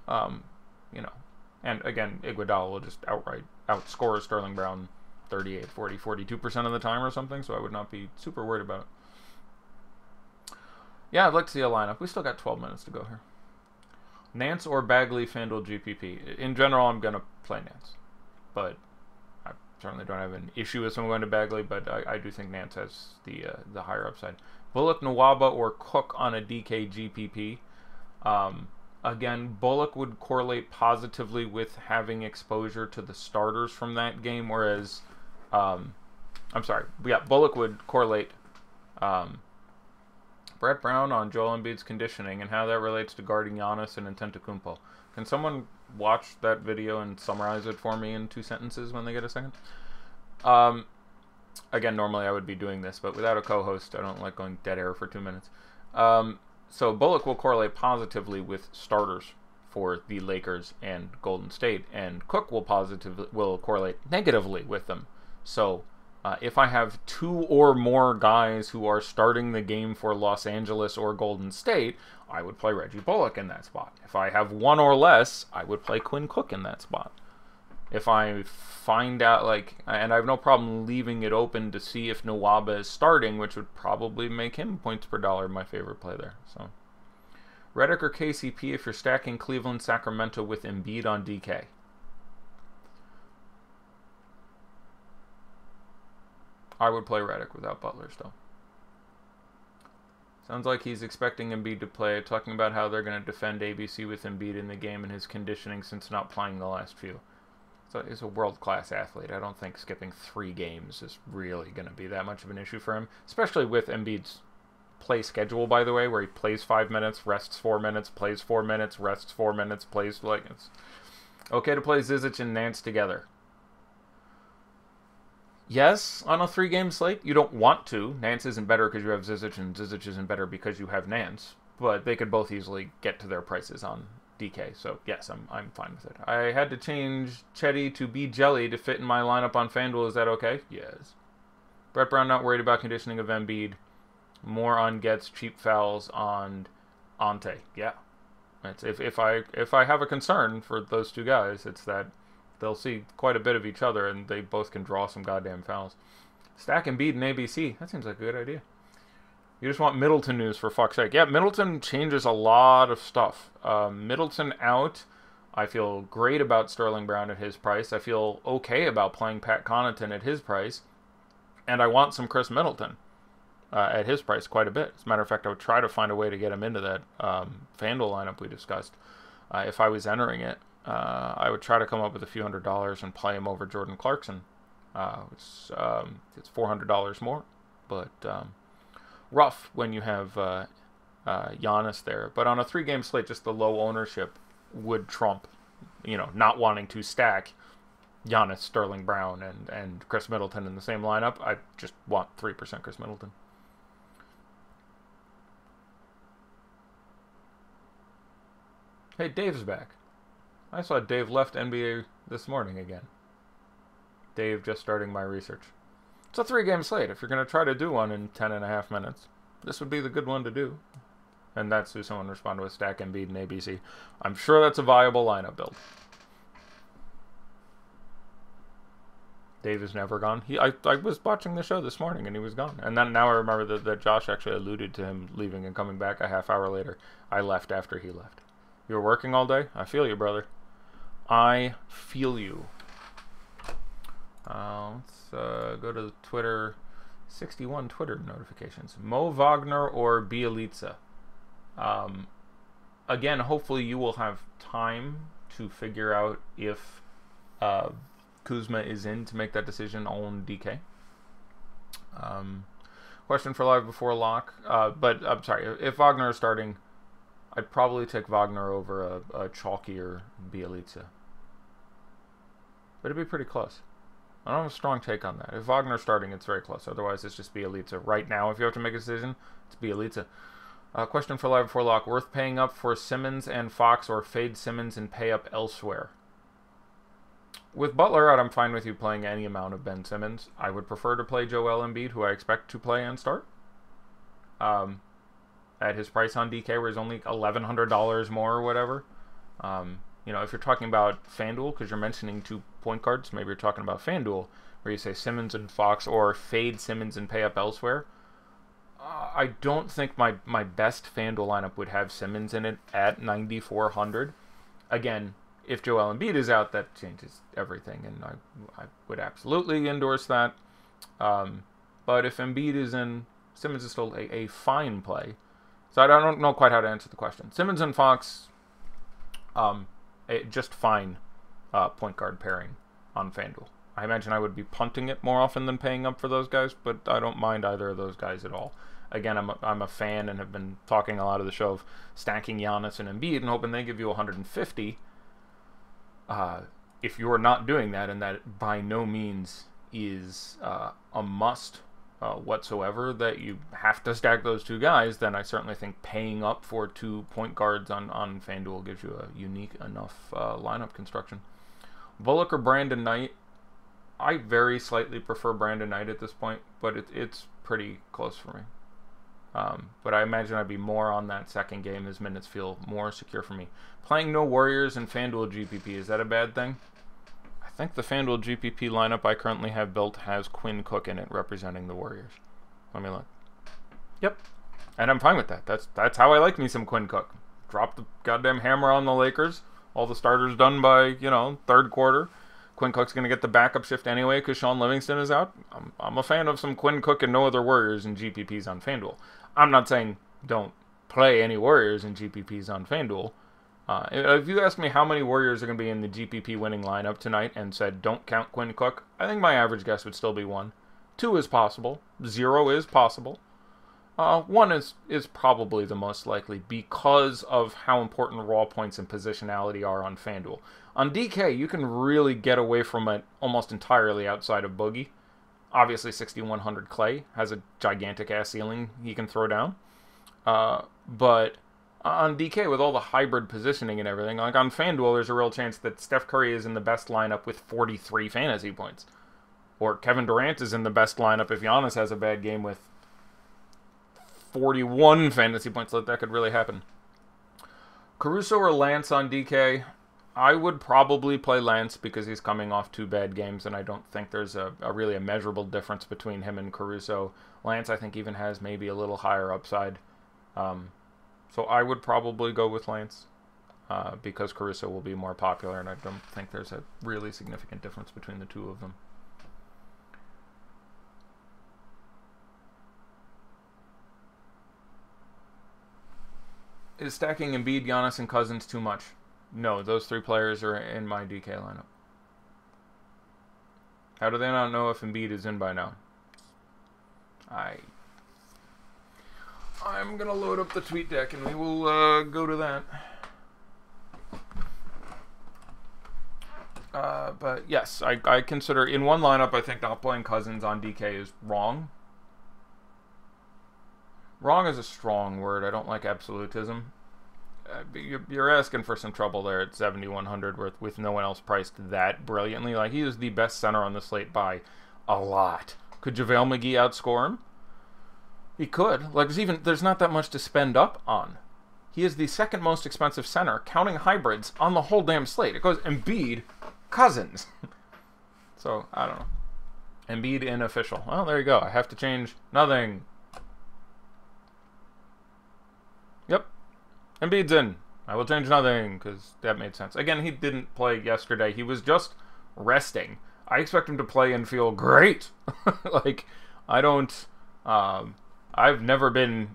and again, Iguodala will just outright outscore Sterling Brown 38, 40, 42% of the time or something, so I would not be super worried about it. Yeah, I'd like to see a lineup. We still got 12 minutes to go here. Nance or Bagley FanDuel GPP. In general, I'm going to play Nance. But I certainly don't have an issue with someone going to Bagley, but I do think Nance has the higher upside. Bullock, Nwaba, or Cook on a DK GPP. Again, Bullock would correlate positively with having exposure to the starters from that game, whereas... Bullock would correlate... Brett Brown on Joel Embiid's conditioning and how that relates to guarding Giannis and Antetokounmpo. Can someone watch that video and summarize it for me in 2 sentences when they get a second? Again, normally I would be doing this, but without a co-host, I don't like going dead air for 2 minutes. So Bullock will correlate positively with starters for the Lakers and Golden State, and Cook will correlate negatively with them. So if I have 2 or more guys who are starting the game for Los Angeles or Golden State, I would play Reggie Bullock in that spot. If I have 1 or less, I would play Quinn Cook in that spot. If I find out, and I have no problem leaving it open to see if Nwaba is starting, which would probably make him points per dollar my favorite play there. So, Redick or KCP if you're stacking Cleveland, Sacramento with Embiid on DK. I would play Redick without Butler still. Sounds like he's expecting Embiid to play, talking about how they're going to defend ABC with Embiid in the game and his conditioning since not playing the last few. So he's a world-class athlete. I don't think skipping 3 games is really going to be that much of an issue for him, especially with Embiid's play schedule, by the way, where he plays 5 minutes, rests 4 minutes, plays 4 minutes, rests 4 minutes, plays, it's okay to play Zizic and Nance together. Yes, on a 3-game slate, you don't want to. Nance isn't better because you have Zizic, and Zizic isn't better because you have Nance. But they could both easily get to their prices on DK. So, yes, I'm fine with it. I had to change Chetty to be Jelly to fit in my lineup on FanDuel. Is that okay? Yes. Brett Brown not worried about conditioning of Embiid. More on gets, cheap fouls on Ante. Yeah. It's, if I have a concern for those 2 guys, it's that they'll see quite a bit of each other, and they both can draw some goddamn fouls. Stack Embiid and ABC. That seems like a good idea. You just want Middleton news, for fuck's sake. Yeah, Middleton changes a lot of stuff. Middleton out. I feel great about Sterling Brown at his price. I feel okay about playing Pat Connaughton at his price. And I want some Chris Middleton at his price quite a bit. As a matter of fact, I would try to find a way to get him into that FanDuel lineup we discussed if I was entering it. I would try to come up with a few $100s and play him over Jordan Clarkson. It's $400 more, but rough when you have Giannis there. But on a 3-game slate, just the low ownership would trump, not wanting to stack Giannis, Sterling Brown, and Chris Middleton in the same lineup. I just want 3% Chris Middleton. Hey, Dave's back. I saw Dave left NBA this morning again. Dave just starting my research. It's a 3-game slate. If you're going to try to do one in 10.5 minutes, this would be the good one to do. And that's who someone responded with, stack Embiid and ABC. I'm sure that's a viable lineup build. Dave is never gone. I was watching the show this morning and he was gone. And then now I remember that Josh actually alluded to him leaving and coming back a half hour later. I left after he left. You were working all day? I feel you, brother. I feel you. Let's go to Twitter. 61 Twitter notifications. Mo Wagner or Bielitsa? Again, hopefully you will have time to figure out if Kuzma is in to make that decision on DK. Question for live before lock. But I'm sorry, if Wagner is starting, I'd probably take Wagner over a chalkier Bielitsa. But it'd be pretty close. I don't have a strong take on that. If Wagner's starting, it's very close. Otherwise, it's just Bielitsa. Right now, if you have to make a decision, it's Bielitsa. Question for live before lock. Worth paying up for Simmons and Fox, or fade Simmons and pay up elsewhere? With Butler out, I'm fine with you playing any amount of Ben Simmons. I would prefer to play Joel Embiid, who I expect to play and start. At his price on DK, where he's only $1,100 more or whatever. You know, if you're talking about FanDuel, because you're mentioning 2 point guards, maybe you're talking about FanDuel, where you say Simmons and Fox, or fade Simmons and pay up elsewhere. I don't think my best FanDuel lineup would have Simmons in it at 9,400. Again, if Joel Embiid is out, that changes everything, and I would absolutely endorse that. But if Embiid is in, Simmons is still a fine play. So I don't know quite how to answer the question. Simmons and Fox, just fine point guard pairing on FanDuel. I imagine I would be punting it more often than paying up for those guys, but I don't mind either of those guys at all. Again, I'm a fan and have been talking a lot of the show of stacking Giannis and Embiid and hoping they give you 150. If you're not doing that, and that by no means is a must whatsoever, that you have to stack those 2 guys, then I certainly think paying up for 2 point guards on FanDuel gives you a unique enough lineup construction. Bullock or Brandon Knight? I very slightly prefer Brandon Knight at this point, but it's pretty close for me. But I imagine I'd be more on that second game as minutes feel more secure for me. Playing no Warriors in FanDuel GPP, is that a bad thing? I think the FanDuel GPP lineup I currently have built has Quinn Cook in it representing the Warriors. Let me look. Yep. And I'm fine with that. That's how I like me some Quinn Cook. Drop the goddamn hammer on the Lakers. All the starters done by, third quarter. Quinn Cook's going to get the backup shift anyway because Sean Livingston is out. I'm a fan of some Quinn Cook and no other Warriors in GPPs on FanDuel. I'm not saying don't play any Warriors in GPPs on FanDuel. If you ask me how many Warriors are going to be in the GPP winning lineup tonight and said don't count Quinn Cook, I think my average guess would still be 1. 2 is possible. 0 is possible. 1 is probably the most likely because of how important raw points and positionality are on FanDuel. On DK, you can really get away from it almost entirely outside of Boogie. Obviously, 6,100 Clay has a gigantic ass ceiling he can throw down. But on DK, with all the hybrid positioning and everything, like on FanDuel, there's a real chance that Steph Curry is in the best lineup with 43 fantasy points. Or Kevin Durant is in the best lineup if Giannis has a bad game with 41 fantasy points. That could really happen. Caruso or Lance on DK? I would probably play Lance because he's coming off 2 bad games, and I don't think there's a really measurable difference between him and Caruso. Lance, I think, even has maybe a little higher upside. So I would probably go with Lance because Caruso will be more popular, and I don't think there's a really significant difference between the 2 of them. Is stacking Embiid, Giannis, and Cousins too much? No, those 3 players are in my DK lineup. How do they not know if Embiid is in by now? I'm going to load up the tweet deck and we will go to that. But yes, I consider in one lineup, I think not playing Cousins on DK is wrong. Wrong is a strong word. I don't like absolutism. You're asking for some trouble there at 7,100 with no one else priced that brilliantly. Like, he is the best center on the slate by a lot. Could JaVale McGee outscore him? He could. Like, there's not that much to spend up on. He is the second most expensive center, counting hybrids, on the whole damn slate. It goes Embiid, Cousins. So, I don't know. Embiid inofficial. Well, there you go. I have to change nothing. Yep. Embiid's in. I will change nothing because that made sense. Again, he didn't play yesterday. He was just resting. I expect him to play and feel great. Like, I don't... I've never been,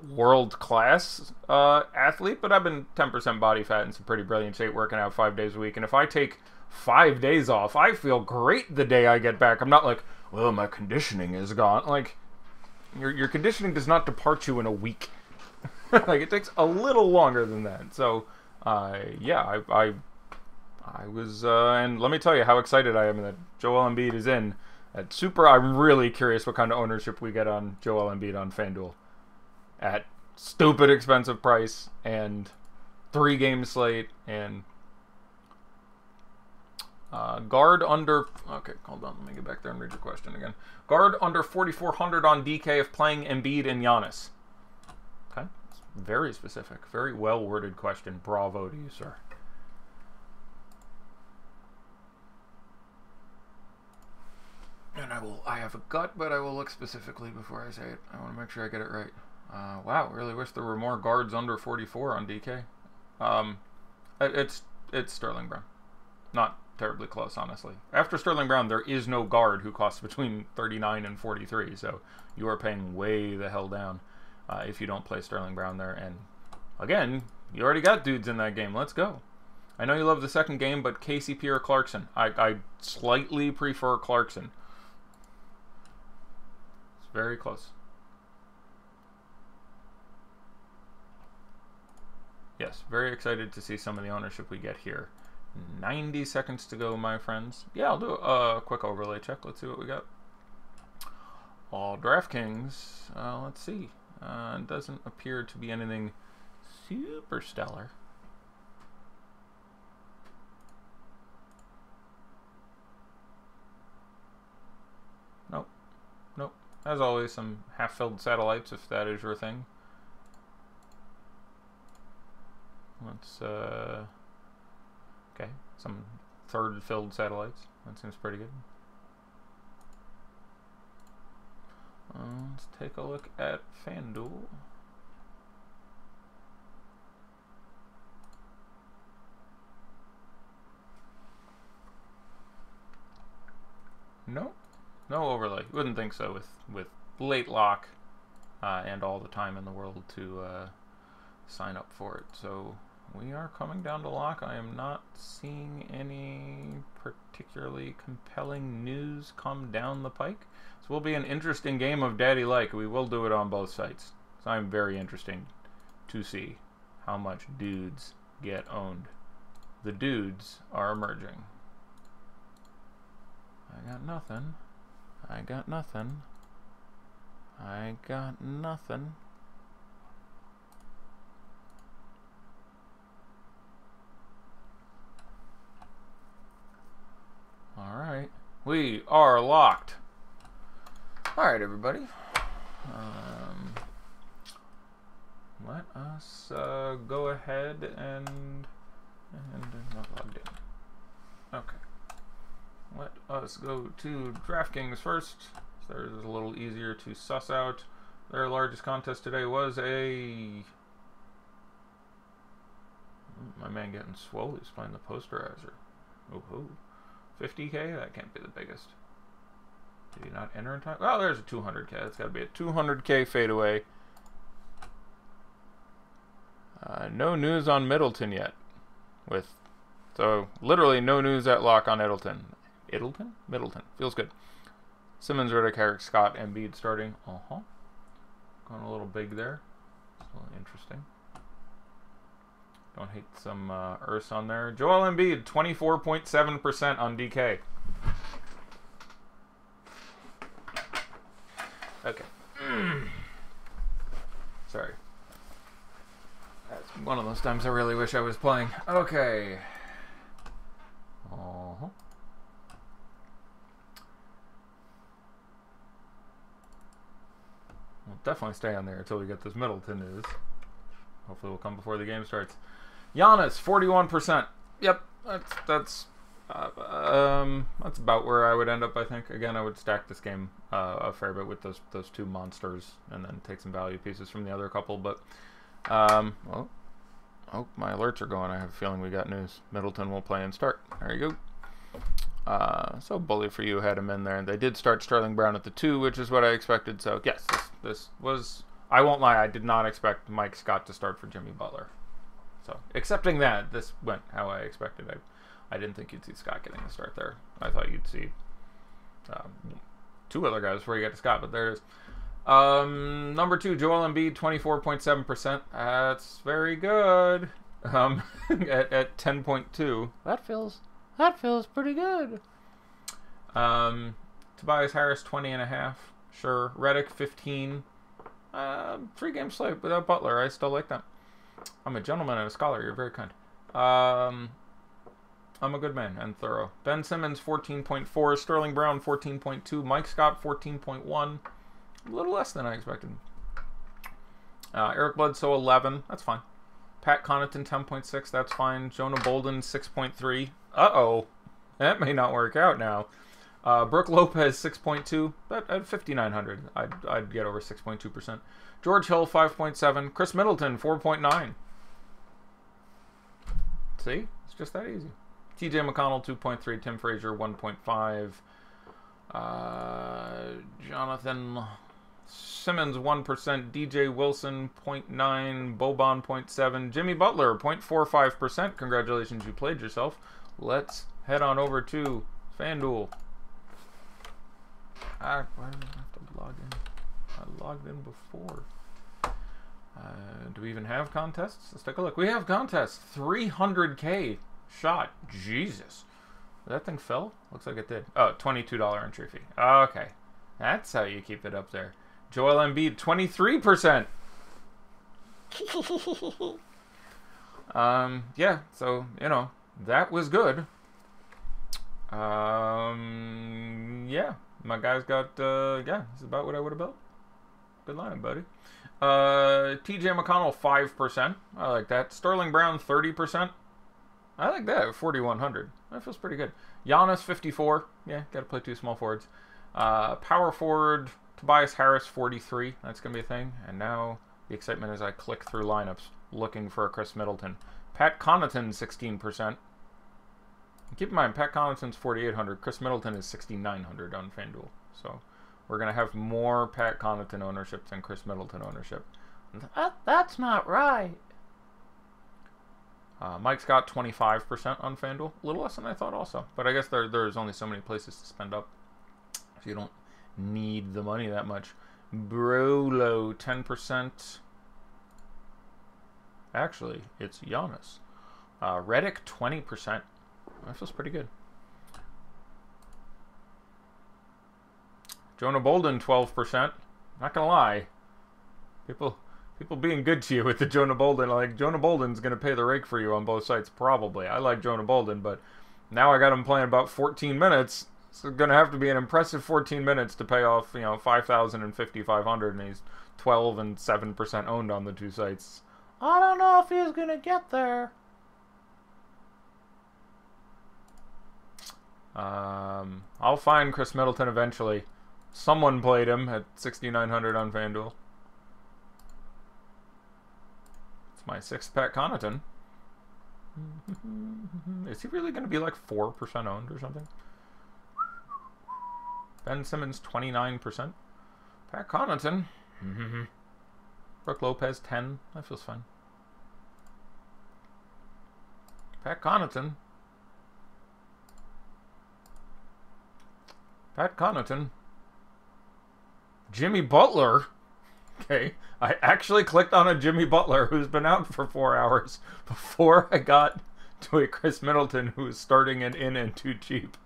world-class athlete, but I've been 10% body fat and some pretty brilliant shape working out 5 days a week. And if I take 5 days off, I feel great the day I get back. I'm not like, well, my conditioning is gone. Like, your conditioning does not depart you in a week. Like, it takes a little longer than that. So, yeah, I was, and let me tell you how excited I am that Joel Embiid is in. I'm really curious what kind of ownership we get on Joel Embiid on FanDuel. At stupid expensive price, and 3-game slate, and Guard under... Okay, hold on. Let me get back there and read your question again. Guard under 4,400 on DK if playing Embiid and Giannis. Okay. It's very specific. Very well-worded question. Bravo to you, sir. And I have a gut, but I will look specifically before I say it. I want to make sure I get it right. Wow, really wish there were more guards under 44 on DK. It's Sterling Brown. Not terribly close, honestly. After Sterling Brown, there is no guard who costs between 39 and 43, so you are paying way the hell down if you don't play Sterling Brown there. And again, you already got dudes in that game. Let's go. I know you love the second game, but KCP or Clarkson? I slightly prefer Clarkson. It's very close. Yes, very excited to see some of the ownership we get here. 90 seconds to go, my friends. Yeah, I'll do a quick overlay check. Let's see what we got. All DraftKings. Let's see. It doesn't appear to be anything super stellar. Nope. Nope. As always, some half-filled satellites, if that is your thing. Let's, okay, some third-filled satellites. That seems pretty good. Let's take a look at FanDuel. No, no overlay. You wouldn't think so with late lock and all the time in the world to sign up for it. So we are coming down to lock. I am not seeing any particularly compelling news come down the pike. This will be an interesting game of Daddy Like. We will do it on both sites. So I'm very interested to see how much dudes get owned. The dudes are emerging. I got nothing. I got nothing. I got nothing. Alright, we are locked. Alright, everybody. Let us go ahead and not logged in. Okay. Let us go to DraftKings first. So there's a little easier to suss out. Their largest contest today was a... My man getting swole. He's playing the posterizer. Oh-ho. 50K? That can't be the biggest. Did he not enter in time? Oh, there's a 200K. That's got to be a 200K fadeaway. No news on Middleton yet. So, literally no news at lock on Middleton. Middleton. Feels good. Simmons, Riddick, Herrick, Scott, Embiid starting. Going a little big there. It's a little interesting. Don't hate some Urs on there. Joel Embiid, 24.7% on DK. Okay. Sorry. That's one of those times I really wish I was playing. Okay. We'll definitely stay on there until we get this Middleton news. Hopefully, will come before the game starts. Giannis, 41%. Yep, that's about where I would end up. I think. Again, I would stack this game a fair bit with those two monsters, and then take some value pieces from the other couple. But well, oh, my alerts are going. I have a feeling we got news. Middleton will play and start. There you go. So bully for you had him in there, and they did start Sterling Brown at the 2, which is what I expected. So yes, this was. I won't lie, I did not expect Mike Scott to start for Jimmy Butler. So, accepting that, this went how I expected. I didn't think you'd see Scott getting the start there. I thought you'd see two other guys before you get to Scott, but there it is. Number 2, Joel Embiid, 24.7%. That's very good. At 10.2. That feels pretty good. Tobias Harris, 20.5. Sure. Redick, 15. 3-game slate without Butler. I still like that. I'm a gentleman and a scholar. You're very kind. I'm a good man and thorough. Ben Simmons, 14.4. Sterling Brown, 14.2. Mike Scott, 14.1. A little less than I expected. Eric Bledsoe, 11. That's fine. Pat Connaughton, 10.6. That's fine. Jonah Bolden, 6.3. Uh-oh. That may not work out now. Brooke Lopez, 6.2. But at 5,900, I'd get over 6.2%. George Hill, 5.7. Chris Middleton, 4.9. See? It's just that easy. TJ McConnell, 2.3. Tim Frazier, 1.5. Jonathan Simmons, 1%. DJ Wilson, 0.9. Boban, 0.7. Jimmy Butler, 0.45%. Congratulations, you played yourself. Let's head on over to FanDuel. Why do I have to log in? I logged in before. Do we even have contests? Let's take a look. We have contests. 300K shot. Jesus. That thing fell? Looks like it did. Oh, $22 entry fee. Okay. That's how you keep it up there. Joel Embiid, 23%. Yeah, so, you know, that was good. Yeah. My guy's got, yeah, this is about what I would have built. Good lineup, buddy. TJ McConnell, 5%. I like that. Sterling Brown, 30%. I like that, 4,100. That feels pretty good. Giannis, 54. Yeah, got to play two small forwards. Power forward, Tobias Harris, 43. That's going to be a thing. And now the excitement as I click through lineups, looking for a Chris Middleton. Pat Connaughton, 16%. Keep in mind, Pat Connaughton's 4,800. Chris Middleton is 6,900 on FanDuel. So we're going to have more Pat Connaughton ownership than Chris Middleton ownership. That's not right. Mike Scott, 25% on FanDuel. A little less than I thought also. But I guess there's only so many places to spend up. So you don't need the money that much. Brolo, 10%. Actually, it's Giannis. Redick, 20%. That feels pretty good. Jonah Bolden, 12%. Not gonna lie. People being good to you with the Jonah Bolden. Like, Jonah Bolden's gonna pay the rake for you on both sites, probably. I like Jonah Bolden, but now I got him playing about 14 minutes. It's gonna have to be an impressive 14 minutes to pay off, you know, 5,000 and 5,500, and he's 12 and 7% owned on the two sites. I don't know if he's gonna get there. I'll find Chris Middleton eventually. Someone played him at 6,900 on FanDuel. It's my sixth Pat Connaughton. Is he really going to be like 4% owned or something? Ben Simmons, 29%. Pat Connaughton. Brooke Lopez, 10. That feels fine. Pat Connaughton. Pat Connaughton. Jimmy Butler. Okay, I actually clicked on a Jimmy Butler who's been out for 4 hours before I got to a Chris Middleton who is starting and in and too cheap.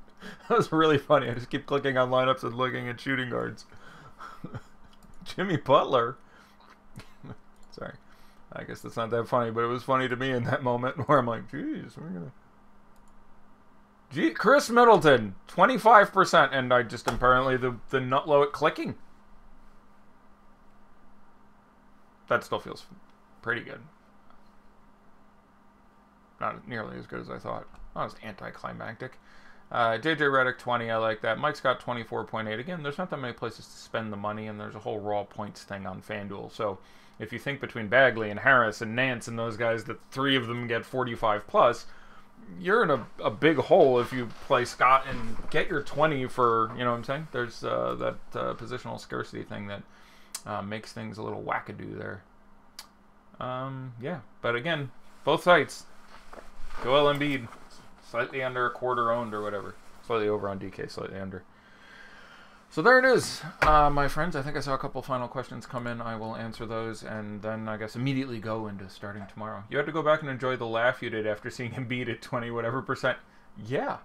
That was really funny. I just keep clicking on lineups and looking at shooting guards. Jimmy Butler. Sorry. I guess that's not that funny, but it was funny to me in that moment where I'm like, geez, we're gonna... Chris Middleton, 25%, and I just apparently the nutlow at clicking. That still feels pretty good. Not nearly as good as I thought. Not as anticlimactic. JJ Redick, 20, I like that. Mike Scott, 24.8. Again, there's not that many places to spend the money, and there's a whole raw points thing on FanDuel. So if you think between Bagley and Harris and Nance and those guys that 3 of them get 45 plus, you're in a big hole if you play Scott and get your 20 for, you know what I'm saying? There's that positional scarcity thing that makes things a little wackadoo there. Yeah, but again, both sites. Joel Embiid, slightly under a quarter owned or whatever. Slightly over on DK, slightly under. So there it is, my friends. I think I saw a couple final questions come in. I will answer those and then I guess immediately go into starting tomorrow. You had to go back and enjoy the laugh you did after seeing him beat at 20 whatever percent. Yeah.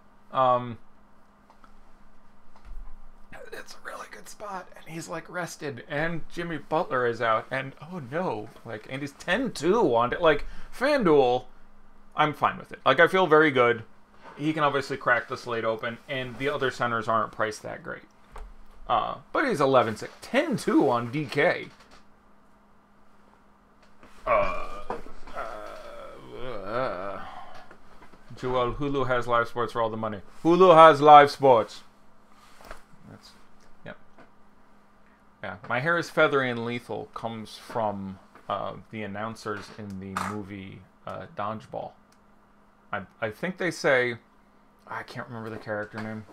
It's a really good spot, and he's like rested, and Jimmy Butler is out, and oh no, like, and he's 10-2 on it. Like, FanDuel, I'm fine with it. Like, I feel very good. he can obviously crack the slate open, and the other centers aren't priced that great. But he's 11-6. 10-2 on DK. Joel, Hulu has live sports for all the money. Hulu has live sports. That's, yep. Yeah, my hair is feathery and lethal comes from the announcers in the movie Dodgeball. I think they say, I can't remember the character name.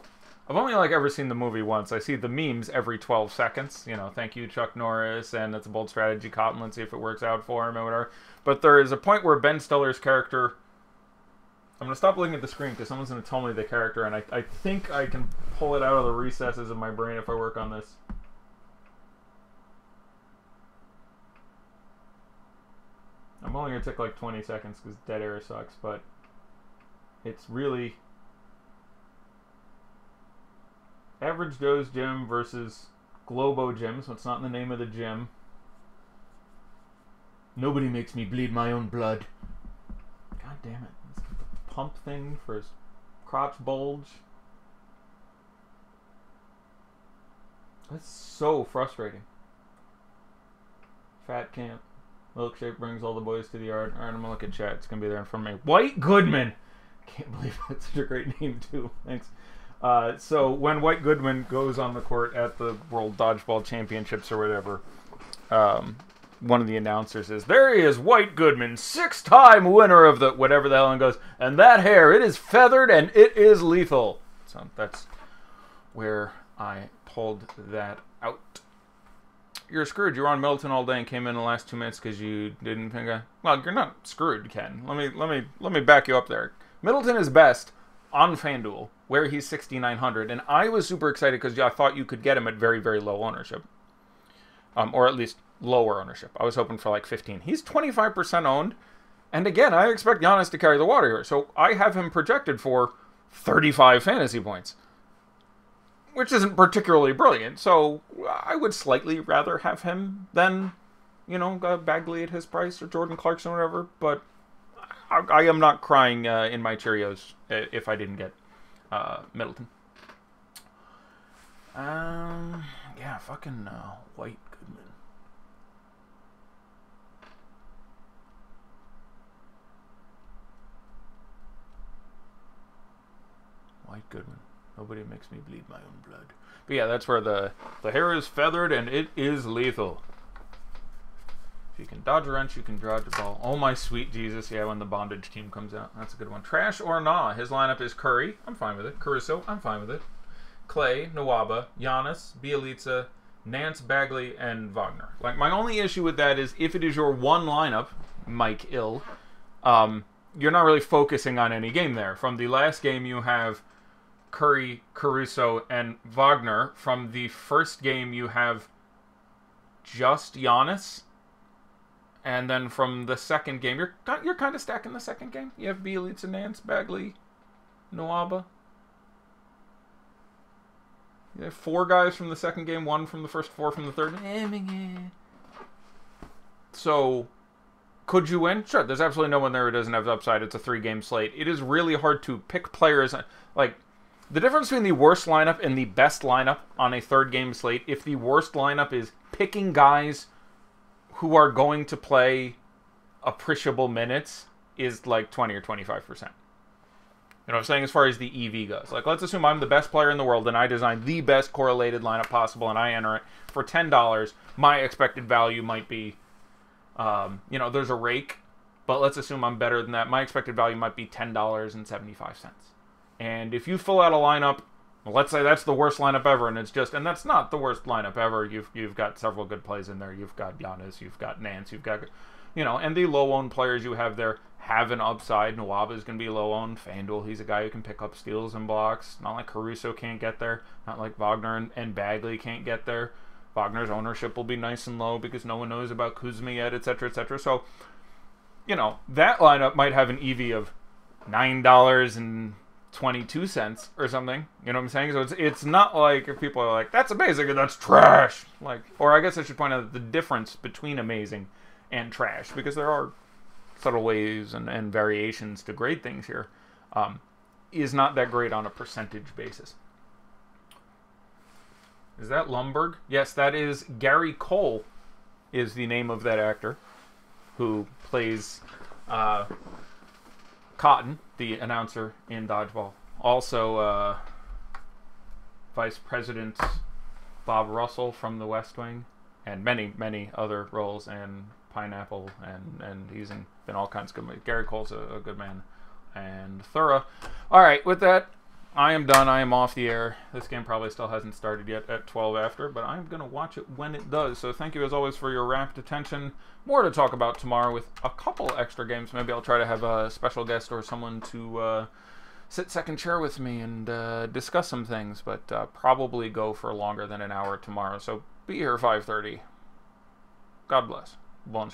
I've only ever seen the movie once. I see the memes every 12 seconds. You know, thank you, Chuck Norris, and it's a bold strategy, Cotton. Let's see if it works out for him or whatever. But there is a point where Ben Stiller's character... I'm going to stop looking at the screen because someone's going to tell me the character, and I think I can pull it out of the recesses of my brain if I work on this. I'm only going to take 20 seconds because dead air sucks, but it's really... Average Joe's Gym versus Globo Gym, so it's not in the name of the gym. Nobody makes me bleed my own blood. God damn it. Let's get the pump thing for his crotch bulge. That's so frustrating. Fat camp. Milkshake brings all the boys to the yard. Alright, I'm gonna look at chat. It's gonna be there in front of me. White Goodman! Can't believe that's such a great name, too. Thanks. So when White Goodman goes on the court at the World Dodgeball Championships or whatever, one of the announcers is, there he is, White Goodman, 6-time winner of the whatever the hell, and goes, and that hair, it is feathered and it is lethal. So that's where I pulled that out. You're screwed. You were on Middleton all day and came in the last 2 minutes because you didn't think well, you're not screwed, Ken. Let me back you up there. Middleton is best on FanDuel, where he's 6,900, and I was super excited because I thought you could get him at very, very low ownership, or at least lower ownership. I was hoping for 15. He's 25% owned, and again, I expect Giannis to carry the water here, so I have him projected for 35 fantasy points, which isn't particularly brilliant. So I would slightly rather have him than, Bagley at his price or Jordan Clarkson or whatever, but I am not crying in my Cheerios if I didn't get Middleton. Yeah, fucking White Goodman. White Goodman. Nobody makes me bleed my own blood. But yeah, that's where the hair is feathered and it is lethal. If you can dodge a wrench, you can dodge a ball. Oh my sweet Jesus, yeah, when the bondage team comes out. That's a good one. Trash or Nah. His lineup is Curry. I'm fine with it. Caruso. I'm fine with it. Clay, Nwaba, Giannis, Bielitsa, Nance, Bagley, and Wagner. My only issue with that is if it is your one lineup, Mike Ill, you're not really focusing on any game there. From the last game, you have Curry, Caruso, and Wagner. From the first game, you have just Giannis. And then from the second game, you're kind of stacking the second game. You have Bielitsa, Nance, Bagley, Nwaba. You have 4 guys from the second game, 1 from the first, 4 from the third. So, could you win? Sure, there's absolutely no one there who doesn't have upside. It's a 3-game slate. It is really hard to pick players. The difference between the worst lineup and the best lineup on a 3rd-game slate, if the worst lineup is picking guys who are going to play appreciable minutes, is 20 or 25%. You know what I'm saying? As far as the EV goes. Let's assume I'm the best player in the world and I design the best correlated lineup possible and I enter it for $10. My expected value might be, there's a rake, but let's assume I'm better than that. My expected value might be $10.75. And if you fill out a lineup, let's say that's the worst lineup ever, and that's not the worst lineup ever. You've got several good plays in there. You've got Giannis, you've got Nance, you've got, and the low-owned players you have there have an upside. Nwaba is going to be low-owned. FanDuel, he's a guy who can pick up steals and blocks. Not like Caruso can't get there. Not like Wagner and Bagley can't get there. Wagner's ownership will be nice and low because no one knows about Kuzma yet, etc., etc. So, that lineup might have an EV of $9.22 or something. You know what I'm saying? So it's not like if people are like, that's amazing and that's trash. Or I guess I should point out the difference between amazing and trash, because there are subtle ways and variations to grade things here. is not that great on a percentage basis. Is that Lumberg? Yes, that is Gary Cole is the name of that actor who plays Cotton, the announcer in Dodgeball. Also, Vice President Bob Russell from The West Wing, and many, many other roles, and Pineapple, and he's been all kinds of good movies. Gary Cole's a good man and thorough. All right, with that, I am done. I am off the air. This game probably still hasn't started yet at 12 after, but I'm going to watch it when it does. So thank you, as always, for your rapt attention. More to talk about tomorrow with a couple extra games. Maybe I'll try to have a special guest or someone to sit second chair with me and discuss some things, but probably go for longer than an hour tomorrow. So be here 5:30. God bless. Bonne